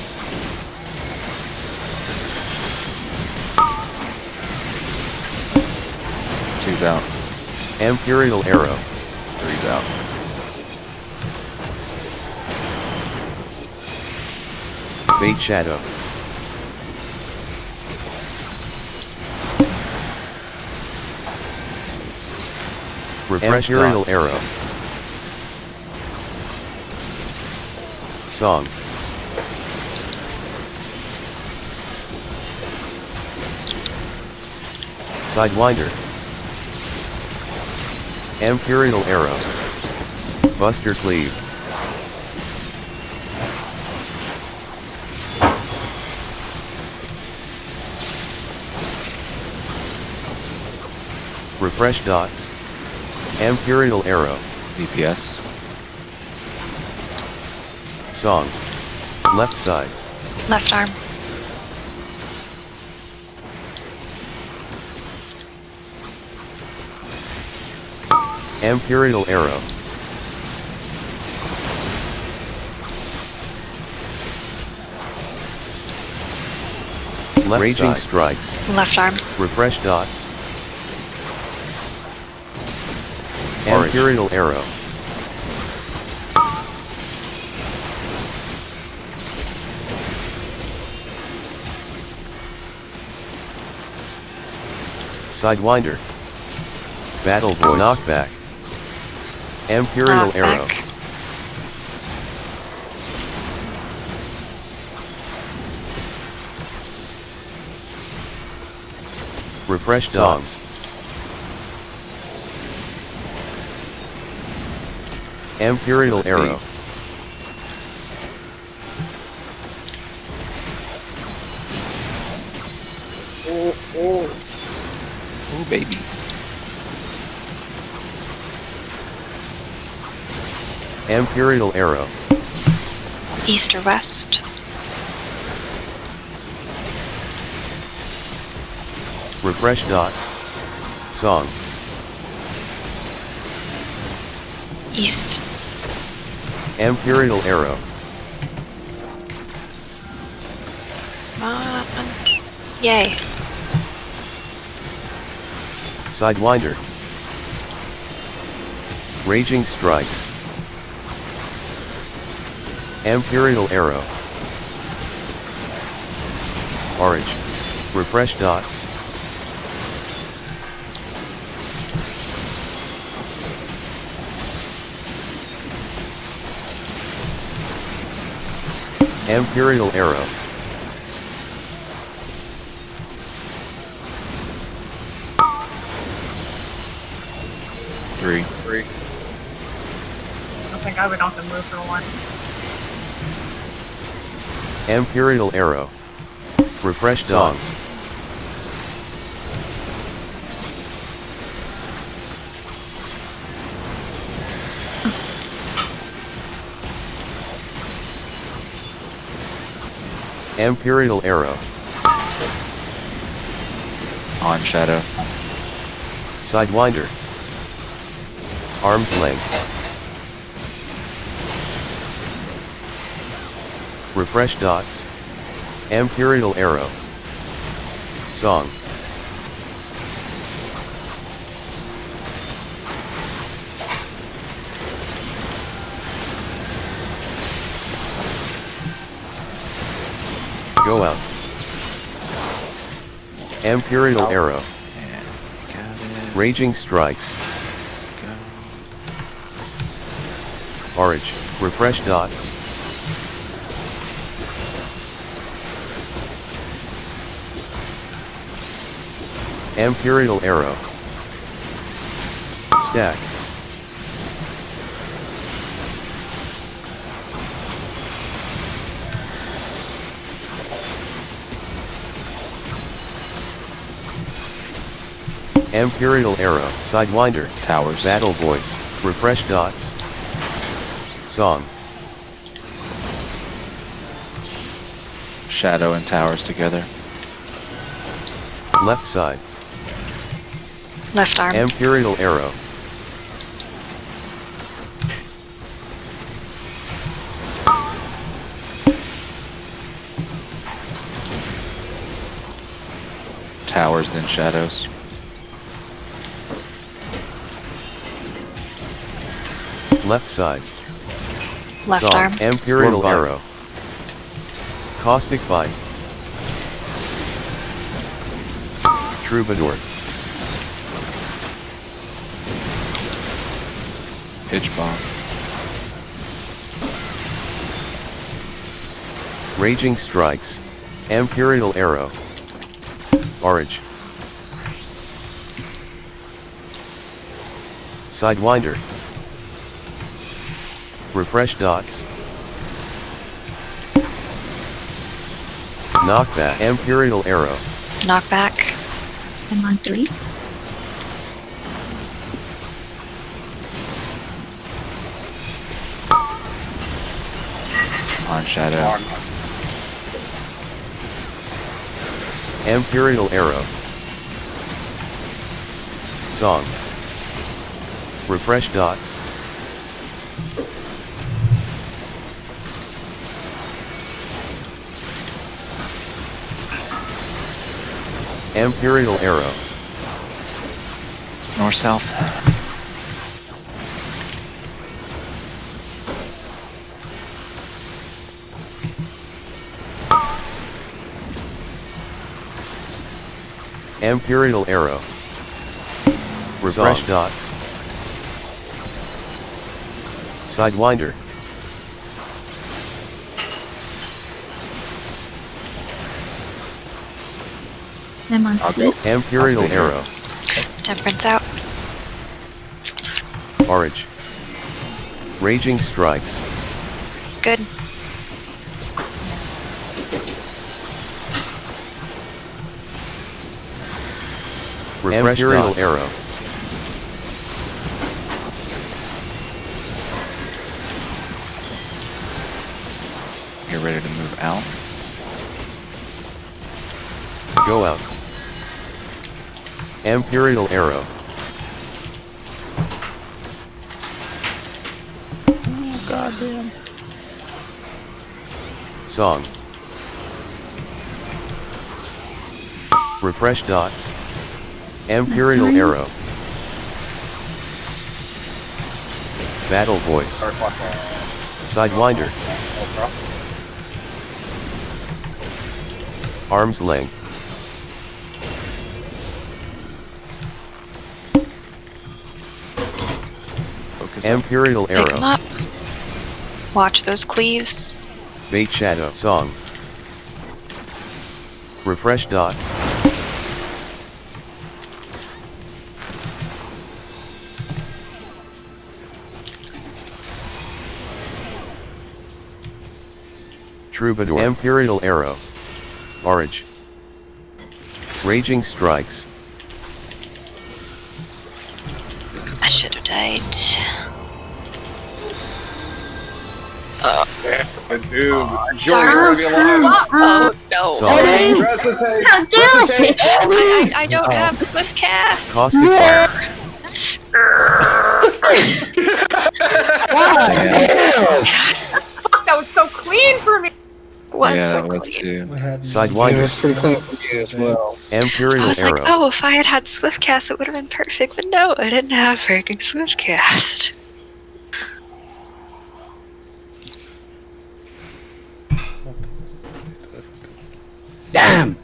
Two's out.
Imperial Arrow.
Three's out.
Fate Shadow. Refresh Imperial Dots. Arrow. Song. Sidewinder. Imperial Arrow. Buster Cleave. Refresh Dots. Imperial Arrow.
DPS.
Song. Left side.
Left arm.
Imperial Arrow. Left Raging side. Strikes.
Left arm.
Refresh Dots.
Orange.
Imperial Arrow. Sidewinder. Battle Voice. Knockback. Imperial Arrow. Refresh Dots. Imperial Arrow.
Oh, baby.
Imperial Arrow.
East or west?
Refresh Dots. Song.
East.
Imperial Arrow.
Yay.
Sidewinder. Raging Strikes. Imperial Arrow. Orange. Refresh Dots. Imperial Arrow.
Three.
I think I would have to move for one.
Imperial Arrow. Refresh Dots. Imperial Arrow.
On Shadow.
Sidewinder. Arm's length. Refresh Dots. Imperial Arrow. Song. Go out. Imperial Arrow. Raging Strikes. Orange. Refresh Dots. Imperial Arrow. Stack. Imperial Arrow, Sidewinder,
Towers.
Battle Voice, Refresh Dots. Song.
Shadow and towers together.
Left side.
Left arm.
Imperial Arrow.
Towers, then shadows.
Left side.
Left
Song.
arm.
Imperial
Storm
Arrow. Caustic Bite. Troubadour.
Pitch bomb.
Raging Strikes. Imperial Arrow. Orange. Sidewinder. Refresh Dots. Knockback. Imperial Arrow.
Knockback.
I'm on 3.
On shadow.
Imperial Arrow. Song. Refresh Dots. Imperial Arrow.
North south.
Imperial Arrow. Refresh
Song.
Dots. Sidewinder.
I'm on
I'll
C.
go.
Imperial
I'll stay here.
Arrow.
Temperance out.
Orange. Raging Strikes.
Good.
Refresh
Imperial
Dots.
Arrow.
Get ready to move out.
Go out. Imperial Arrow.
Oh, goddamn.
Song. Refresh Dots. Imperial
Okay.
Arrow. Battle Voice. Sidewinder. Arm's Length. Imperial
Pick 'em
Arrow.
up. Watch those cleaves.
Bait Shadow. Song. Refresh Dots. Troubadour. Imperial Arrow. Orange. Raging Strikes.
I should have died.
Dude, Joey,
darn.
you're gonna be alive.
Oh no.
Song.
How dare it!
I don't have swift cast.
Caustic Fire.
Fuck, that was so clean for me.
Was
Yeah,
so
that was
clean.
too.
What happened?
Yeah,
Sidewinder.
it's pretty clean for you as well.
I
Imperial
was
Arrow.
like, oh, if I had had swift cast, it would have been perfect. But no, I didn't have freaking swift cast.
Damn!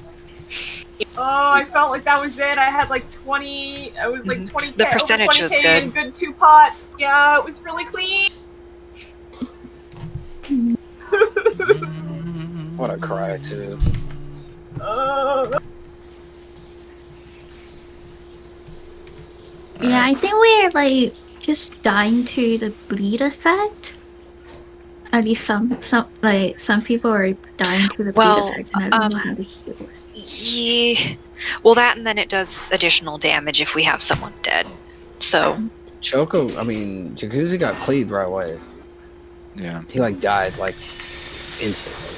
Oh, I felt like that was it. I had like 20. I was like 20k.
The percentage
over 20K
was
and
good.
good 2 pot. Yeah, it was really clean.
What a cry, too.
Yeah, I think we're like just dying to the bleed effect. at least some people are dying to the bleed
Well,
effect, and I don't know how to heal it.
yeah. Well, that and then it does additional damage if we have someone dead. So
Choco, I mean, Jacuzzi got cleaved right away.
Yeah.
He like died like instantly.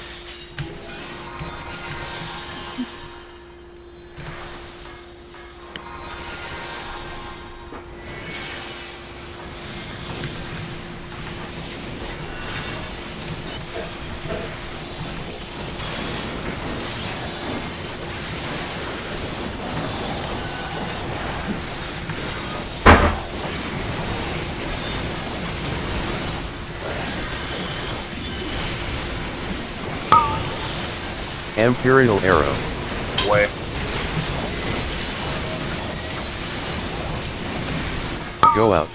Imperial Arrow.
Way.
Go out.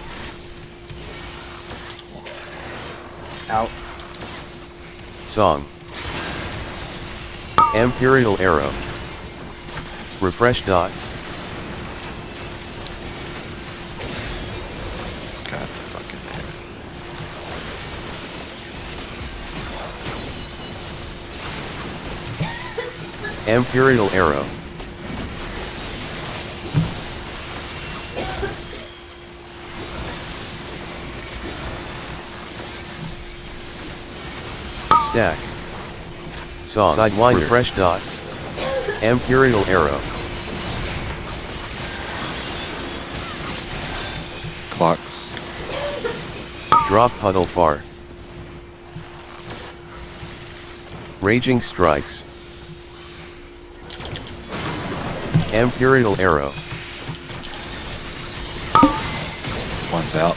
Out.
Song. Imperial Arrow. Refresh dots.
God fucking damn it.
Imperial Arrow. Stack. Song. Sidewinder. Refresh dots. Imperial Arrow.
Clocks.
Drop Puddle Far. Raging Strikes. Imperial Arrow.
One's out.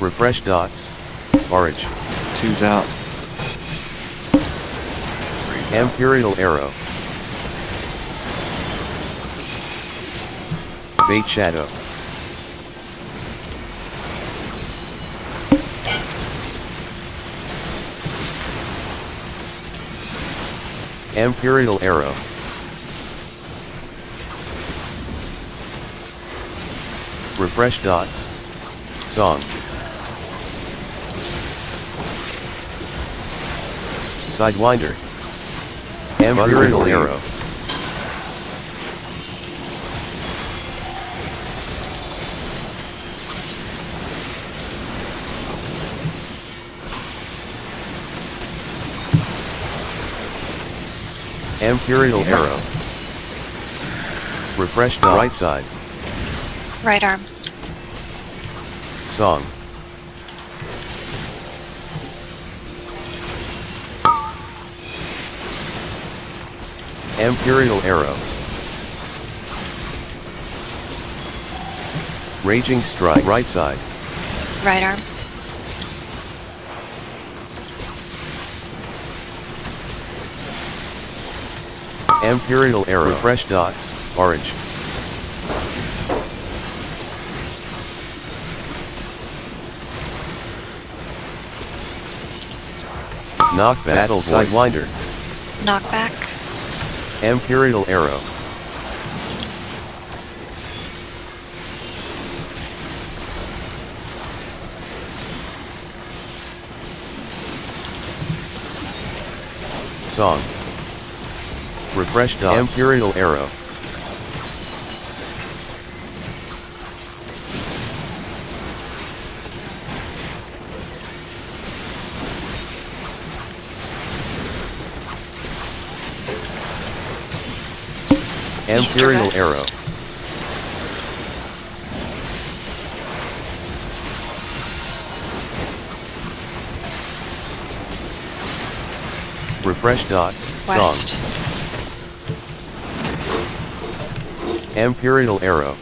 Refresh dots. Orange.
Two's out.
Imperial Arrow. Bait Shadow. Imperial Arrow. Refresh dots. Song. Sidewinder. Imperial Arrow. Imperial Arrow. Refresh dots. Right side.
right arm.
Song. Imperial Arrow. Raging Strike. Right side.
Right arm.
Imperial Arrow. Refresh dots. Orange. Knockback. Battle Sidewinder.
Knockback.
Imperial Arrow. Song. Refresh dots. Imperial Arrow. Imperial Arrow. Refresh dots.
West.
Song. Imperial Arrow.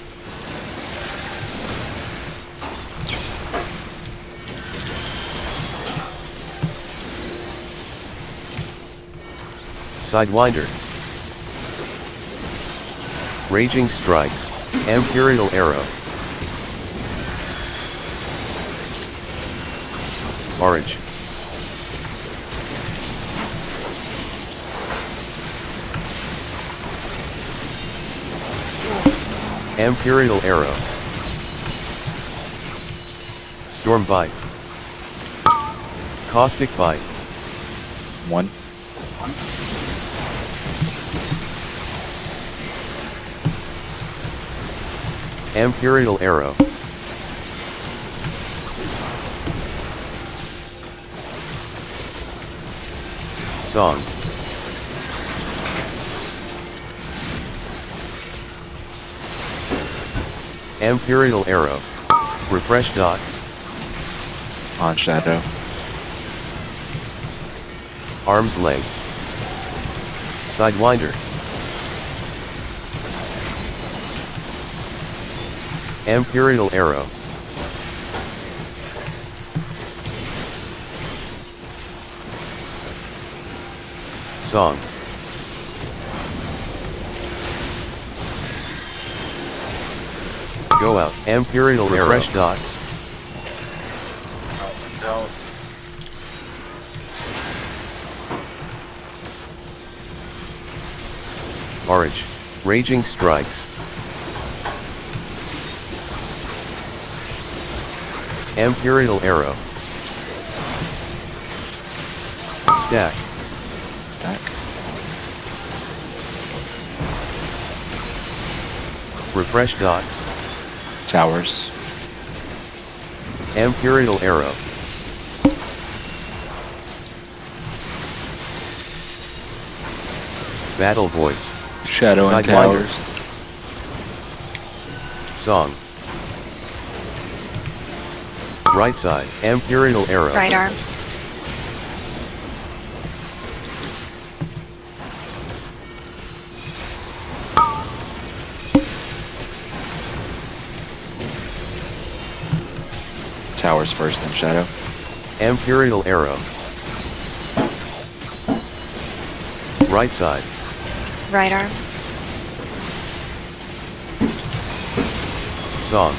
Sidewinder. Raging Strikes. Imperial Arrow. Orange. Imperial Arrow. Storm Bite. Caustic Bite.
1.
Imperial Arrow. Song. Imperial Arrow. Refresh dots.
On Shadow.
Arm's length. Sidewinder. Imperial Arrow. Song. Go out. Imperial Refresh dots. Orange. Raging Strikes. Imperial Arrow. Stack.
Stack.
Refresh dots.
Towers.
Imperial Arrow. Battle Voice.
Shadow and
Sidewinder.
Towers.
Song. Right side. Imperial Arrow.
Right arm.
Towers first, then Shadow.
Imperial Arrow. Right side.
Right arm.
Song.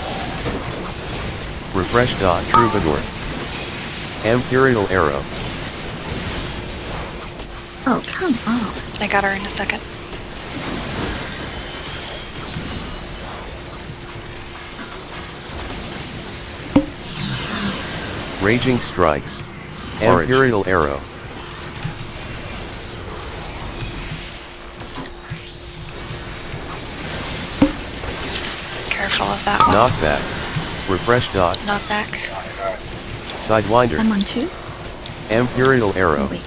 Refresh dot. Troubadour. Imperial Arrow.
Oh, come on.
I got her in a second.
Raging Strikes.
Orange.
Imperial Arrow.
Careful of that one.
Knockback. Refresh dots.
Knockback.
Sidewinder.
I'm on 2.
Imperial Arrow.
Oh, wait.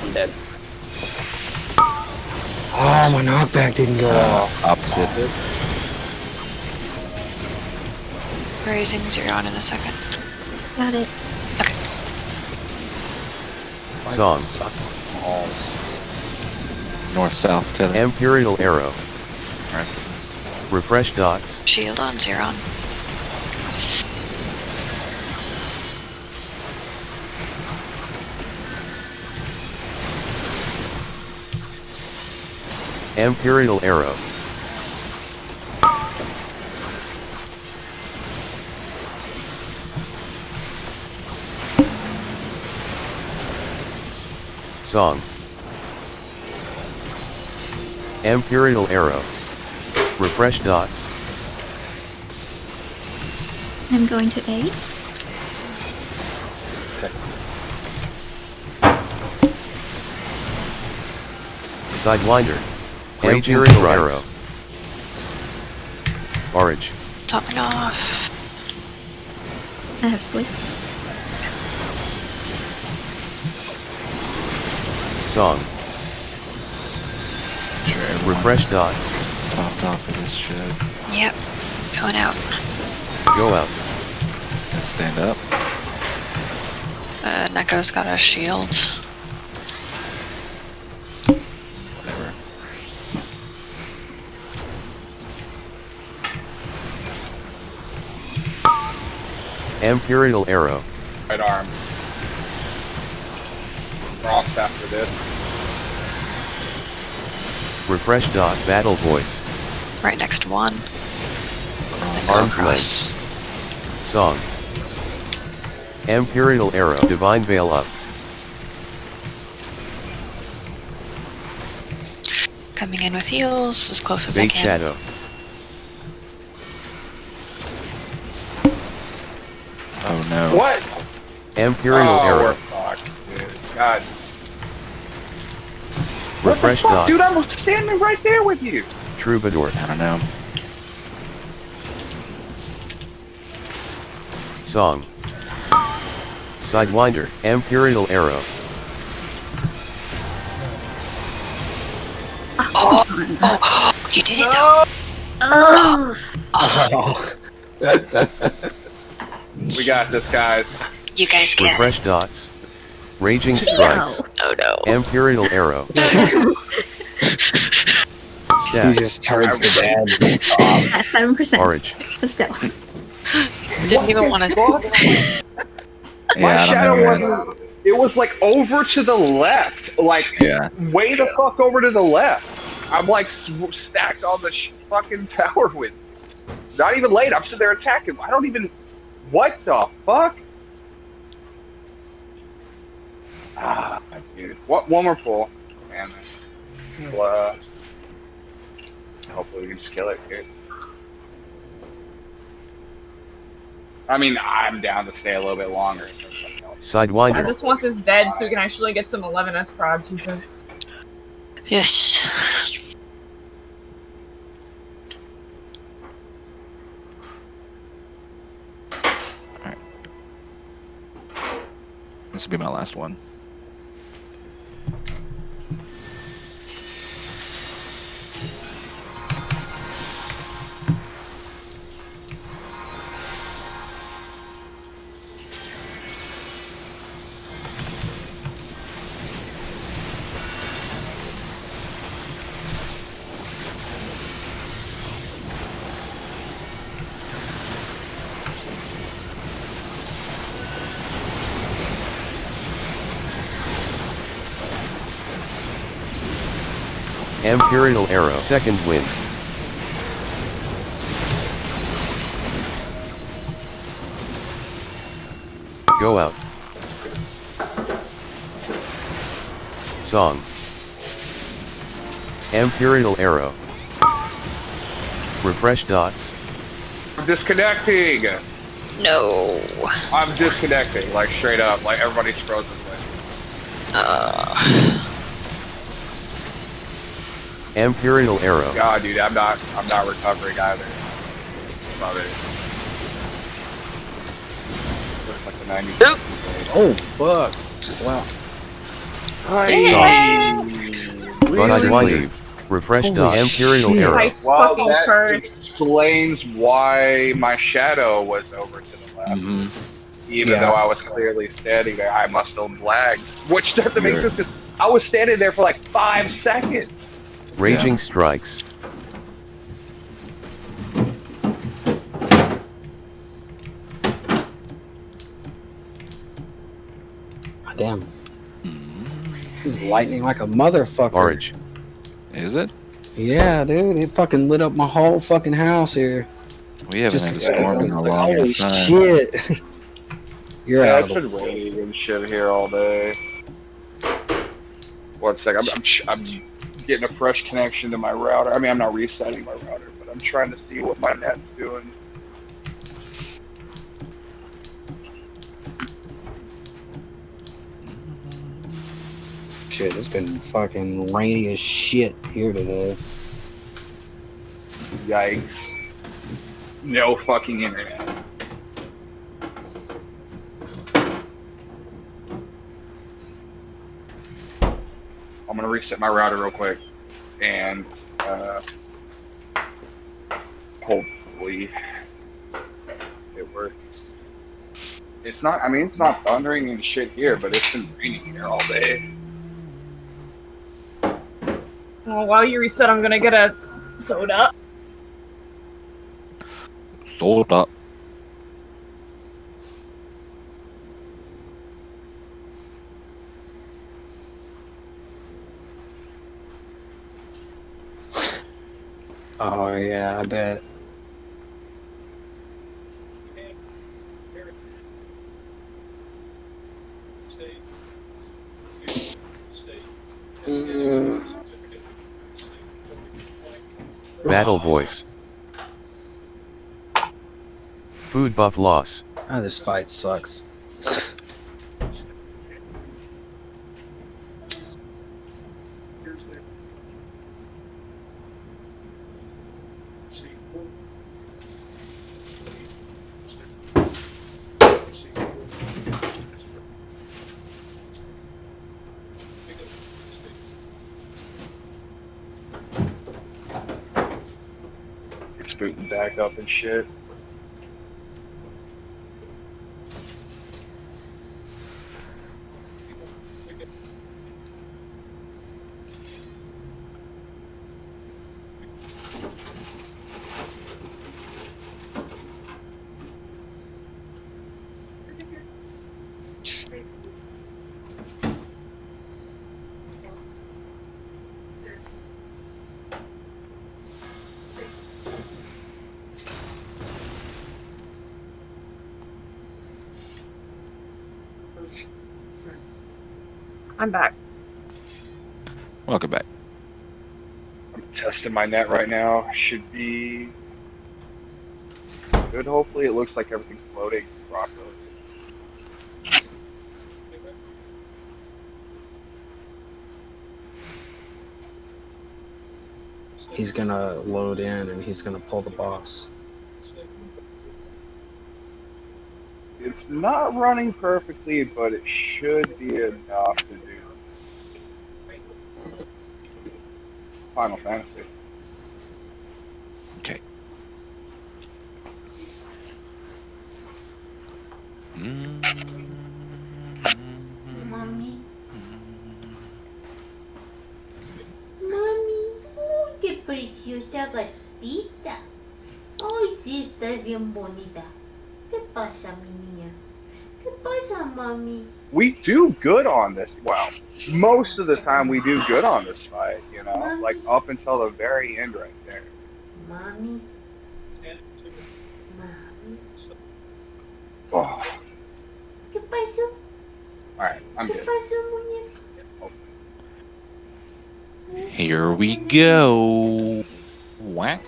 I'm dead. Oh, my knockback didn't go off.
Opposite.
Raising 0 on in a second.
Got it.
Okay.
Song.
North-south tether.
Imperial Arrow.
Right.
Refresh dots.
Shield on 0 on.
Imperial Arrow. Song. Imperial Arrow. Refresh dots.
I'm going to A.
Sidewinder.
Raging
Imperial Arrow. Orange.
Topping off.
I have sleep.
Song.
Sure, everyone's
Refresh dots.
topped off of this shit.
Yep. Going out.
Go out.
Stand up.
Neko's got a shield.
Whatever.
Imperial Arrow.
Right arm. Frost after this.
Refresh dots. Battle Voice.
Right next to 1.
Arms length. Song. Imperial Arrow. Divine Veil up.
Coming in with heals as close as I
Bait
can.
Shadow.
No.
What?
Imperial
We're
arrow.
fucked, dude. God.
Refresh
What the fuck,
dots.
dude? I'm standing right there with you.
Troubadour.
I don't know.
Song. Sidewinder. Imperial arrow.
Oh, you did it though.
Oh.
We got this, guys.
You guys get it.
Refresh dots. Raging strikes.
Oh no.
Imperial arrow.
He
Stat.
just turns to dad.
At 7%.
Orange.
Let's go.
Didn't even want to.
My
Yeah, I
shadow
don't know, man.
wasn't. It was like over to the left, like
Yeah.
way the fuck over to the left. I'm like stacked on the fucking tower with. Not even late. I'm sitting there attacking. I don't even. What the fuck? Ah, dude. What? One more pull, and then we'll, hopefully we can just kill it, dude. I mean, I'm down to stay a little bit longer.
I
Sidewinder.
just want this dead so we can actually get some 11s prod, Jesus.
Yes.
This will be my last one.
Imperial arrow. Second wind. Go out. Song. Imperial arrow. Refresh dots.
I'm disconnecting.
No.
I'm disconnecting, like straight up, like everybody's frozen.
Imperial arrow.
God, dude, I'm not recovering either. Love it. Looks like the 90s.
Oh fuck! Wow.
Sidewinder. Refresh dots. Imperial arrow.
Pipes
Well,
fucking
that
first.
explains why my shadow was over to the left. Even though I was clearly standing there, I must have lagged. Which doesn't make sense, because I was standing there for like 5 seconds.
Raging strikes.
Damn. He's lightning like a motherfucker.
Orange.
Is it?
Yeah, dude. It fucking lit up my whole fucking house here.
We haven't had a storm in a
like,
long
holy
time.
shit. You're
Yeah,
out
it's
of
been raining and shit here all day. One sec, I'm getting a fresh connection to my router. I mean, I'm not resetting my router, but I'm trying to see what my net's doing.
shit. It's been fucking rainy as shit here today.
Yikes. No fucking internet. I'm gonna reset my router real quick, and hopefully it works. It's not. I mean, it's not thundering and shit here, but it's been raining here all day.
Well, while you reset, I'm gonna get a soda.
Soda.
Oh yeah, I bet.
Battle voice. Food buff loss.
Ah, this fight sucks.
It's booting back up and shit.
I'm back.
Welcome back.
I'm testing my net right now. Should be good. Hopefully, it looks like everything's loading properly.
He's gonna load in and he's gonna pull the boss.
It's not running perfectly, but it should be enough to do Final Fantasy.
Okay.
Mami. Mami. Uy, qué preciosa gatita. Ay, sí, estás bien bonita. ¿Qué pasa, mi niña? ¿Qué pasa, mami?
We do good on this. Well, most of the time we do good on this fight, you know,
Mommy.
like up until the very end right there.
Mami. Mami.
Oh,
¿Qué pasó?
alright, I'm
¿Qué
good.
pasó, muñeca?
Here we go. Whack.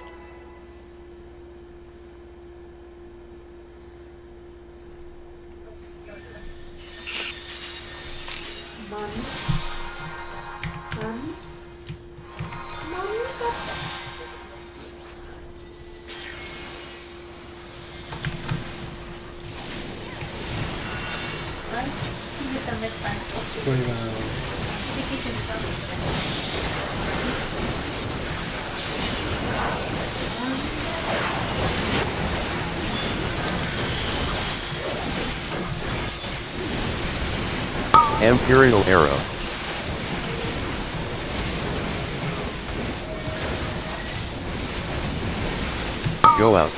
Mami. Mami. Mami, papá. Ay, yo también paso.
Cuidado.
Sí que se me está
Imperial Arrow. Go out.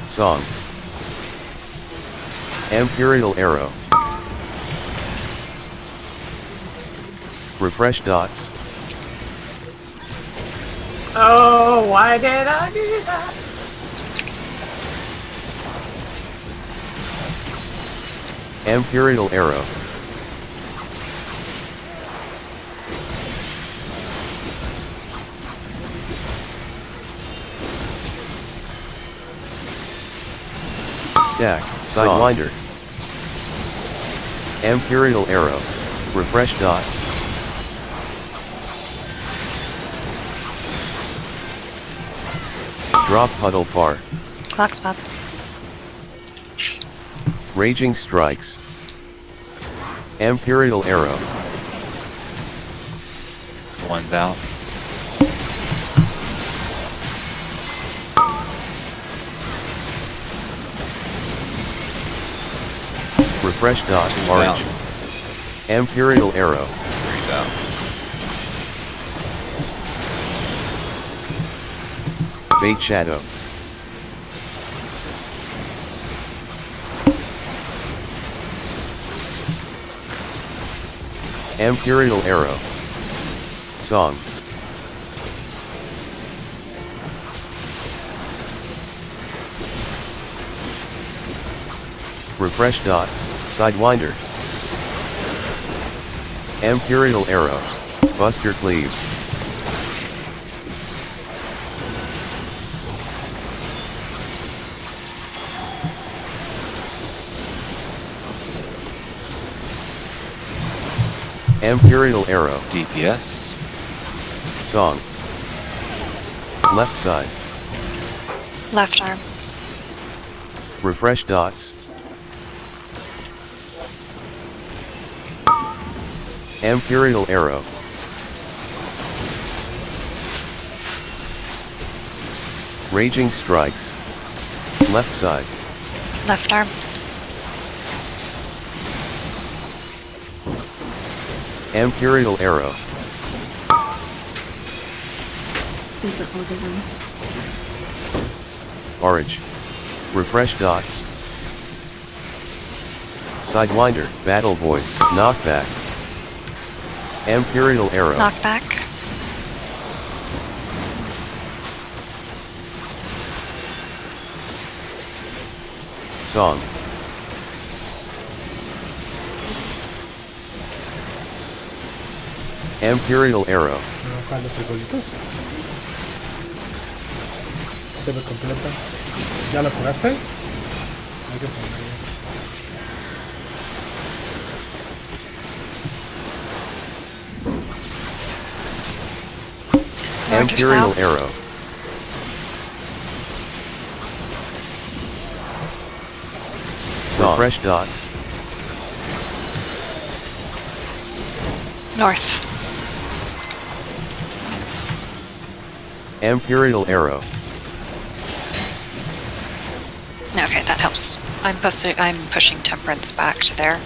Song. Imperial Arrow. Refresh dots.
Oh, why did I do that?
Imperial Arrow. Stack. Sidewinder. Imperial Arrow. Refresh dots. Drop puddle far.
Clock spots.
Raging strikes. Imperial Arrow.
One's out.
Refresh dots.
Two's
March.
out.
Imperial Arrow.
Three's out.
Bait Shadow. Imperial Arrow. Song. Refresh dots. Sidewinder. Imperial Arrow. Buster Cleave. Imperial Arrow.
DPS.
Song. Left side.
Left arm.
Refresh dots. Imperial Arrow. Raging Strikes. Left side.
Left arm.
Imperial Arrow. Orange. Refresh dots. Sidewinder. Battle Voice. Knockback. Imperial Arrow.
Knockback.
Song. Imperial Arrow.
Acá los frijolitos. Se me completa. ¿Ya lo curaste? Hay que ponerlo.
North or
Imperial
south?
Arrow. Song. Refresh dots.
North.
Imperial Arrow.
Okay, that helps. I'm pushing Temperance back to there.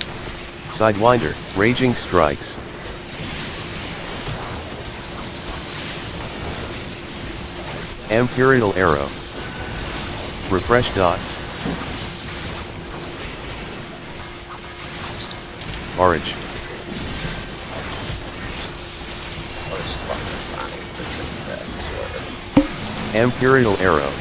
Sidewinder. Raging Strikes. Imperial Arrow. Refresh dots. Orange. Imperial Arrow.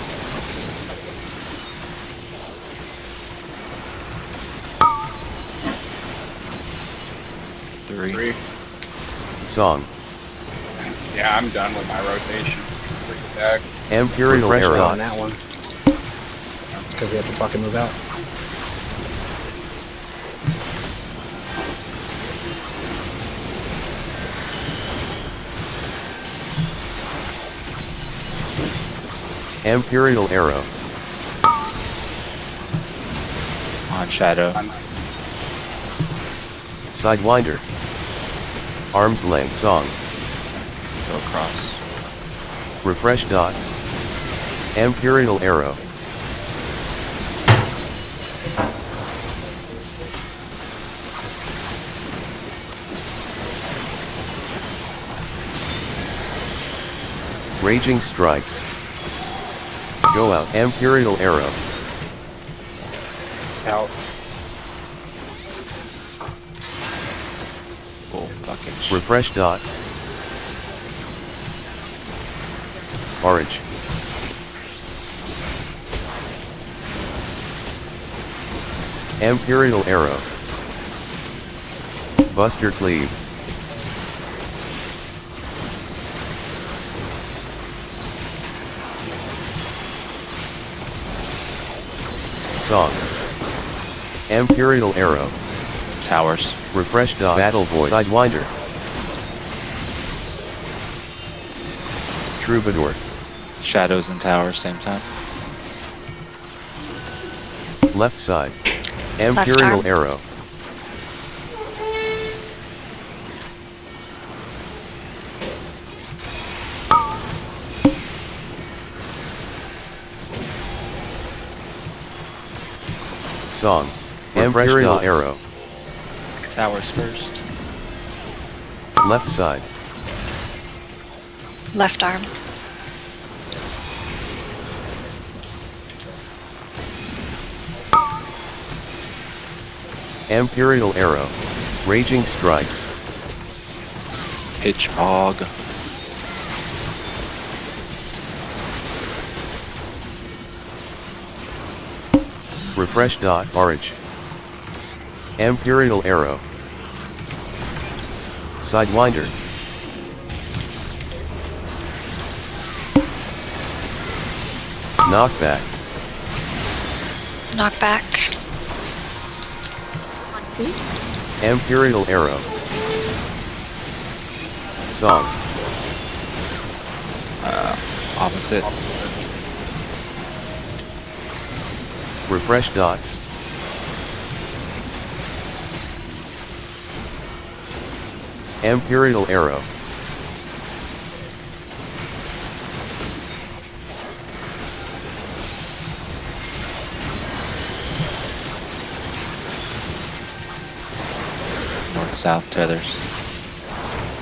Three.
Song.
Yeah, I'm done with my rotation. Freak attack.
Imperial
Refresh
Arrow.
on that one. Because we have to fucking move out.
Imperial Arrow.
On Shadow.
Sidewinder. Arm's length song.
Go across.
Refresh dots. Imperial Arrow. Raging Strikes. Go out. Imperial Arrow.
Out.
Oh, fucking shit.
Refresh dots. Orange. Imperial Arrow. Buster Cleave. Song. Imperial Arrow.
Towers.
Refresh dots. Battle Voice. Sidewinder. Troubadour.
Shadows and towers, same time.
Left side. Imperial
arm.
Arrow. Song. Imperial Arrow.
Towers first.
Left side.
Left arm.
Imperial Arrow. Raging Strikes.
Pitch Hog.
Refresh dots. Orange. Imperial Arrow. Sidewinder. Knockback.
Knockback.
Imperial Arrow. Song.
Opposite.
Refresh dots. Imperial arrow.
North-south tethers.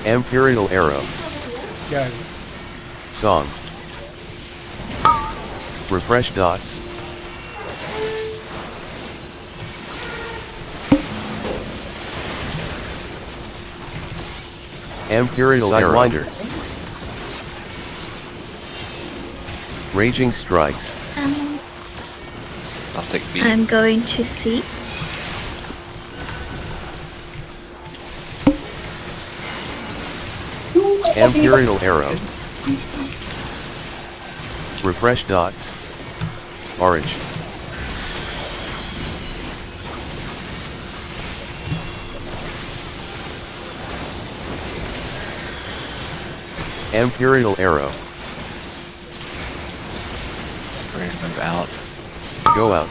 Imperial arrow.
Got it.
Song. Refresh dots. Imperial Sidewinder. Raging strikes.
I'll take B.
I'm going to C.
Imperial arrow. Refresh dots. Orange. Imperial arrow.
Ready to move out.
Go out.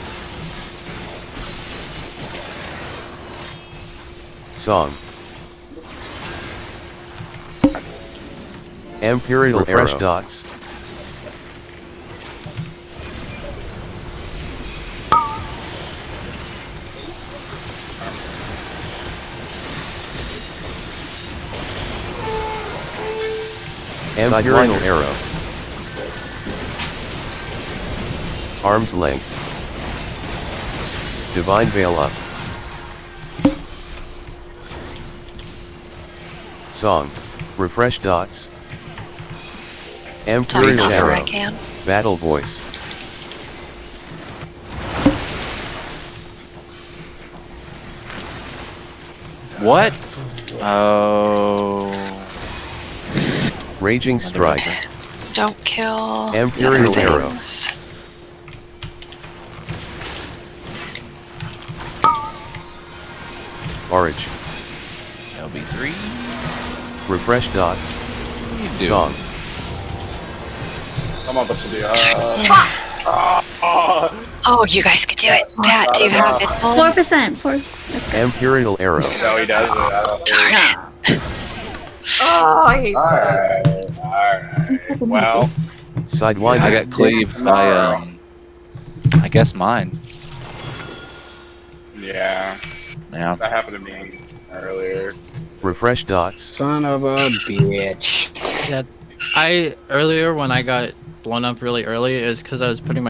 Song. Imperial refresh arrow. Dots. Imperial arrow. Arm's length. Divine Veil up. Song. Refresh dots. Imperial arrow. Battle voice.
What? Oh.
Raging strikes.
Don't kill
Imperial
the other
arrow.
things.
Orange.
LB3.
Refresh dots. Song.
Come on, Buster.
Oh, you guys could do it. Pat, do you have it?
4%.
Imperial arrow.
No, he doesn't.
Darn it.
Oh, I hate
Alright. Well,
Sidewinder. I got cleaved by I guess mine.
yeah.
Yeah.
That happened to me earlier.
Refresh dots.
Son of a bitch.
Yeah, earlier when I got blown up really early is because I was putting my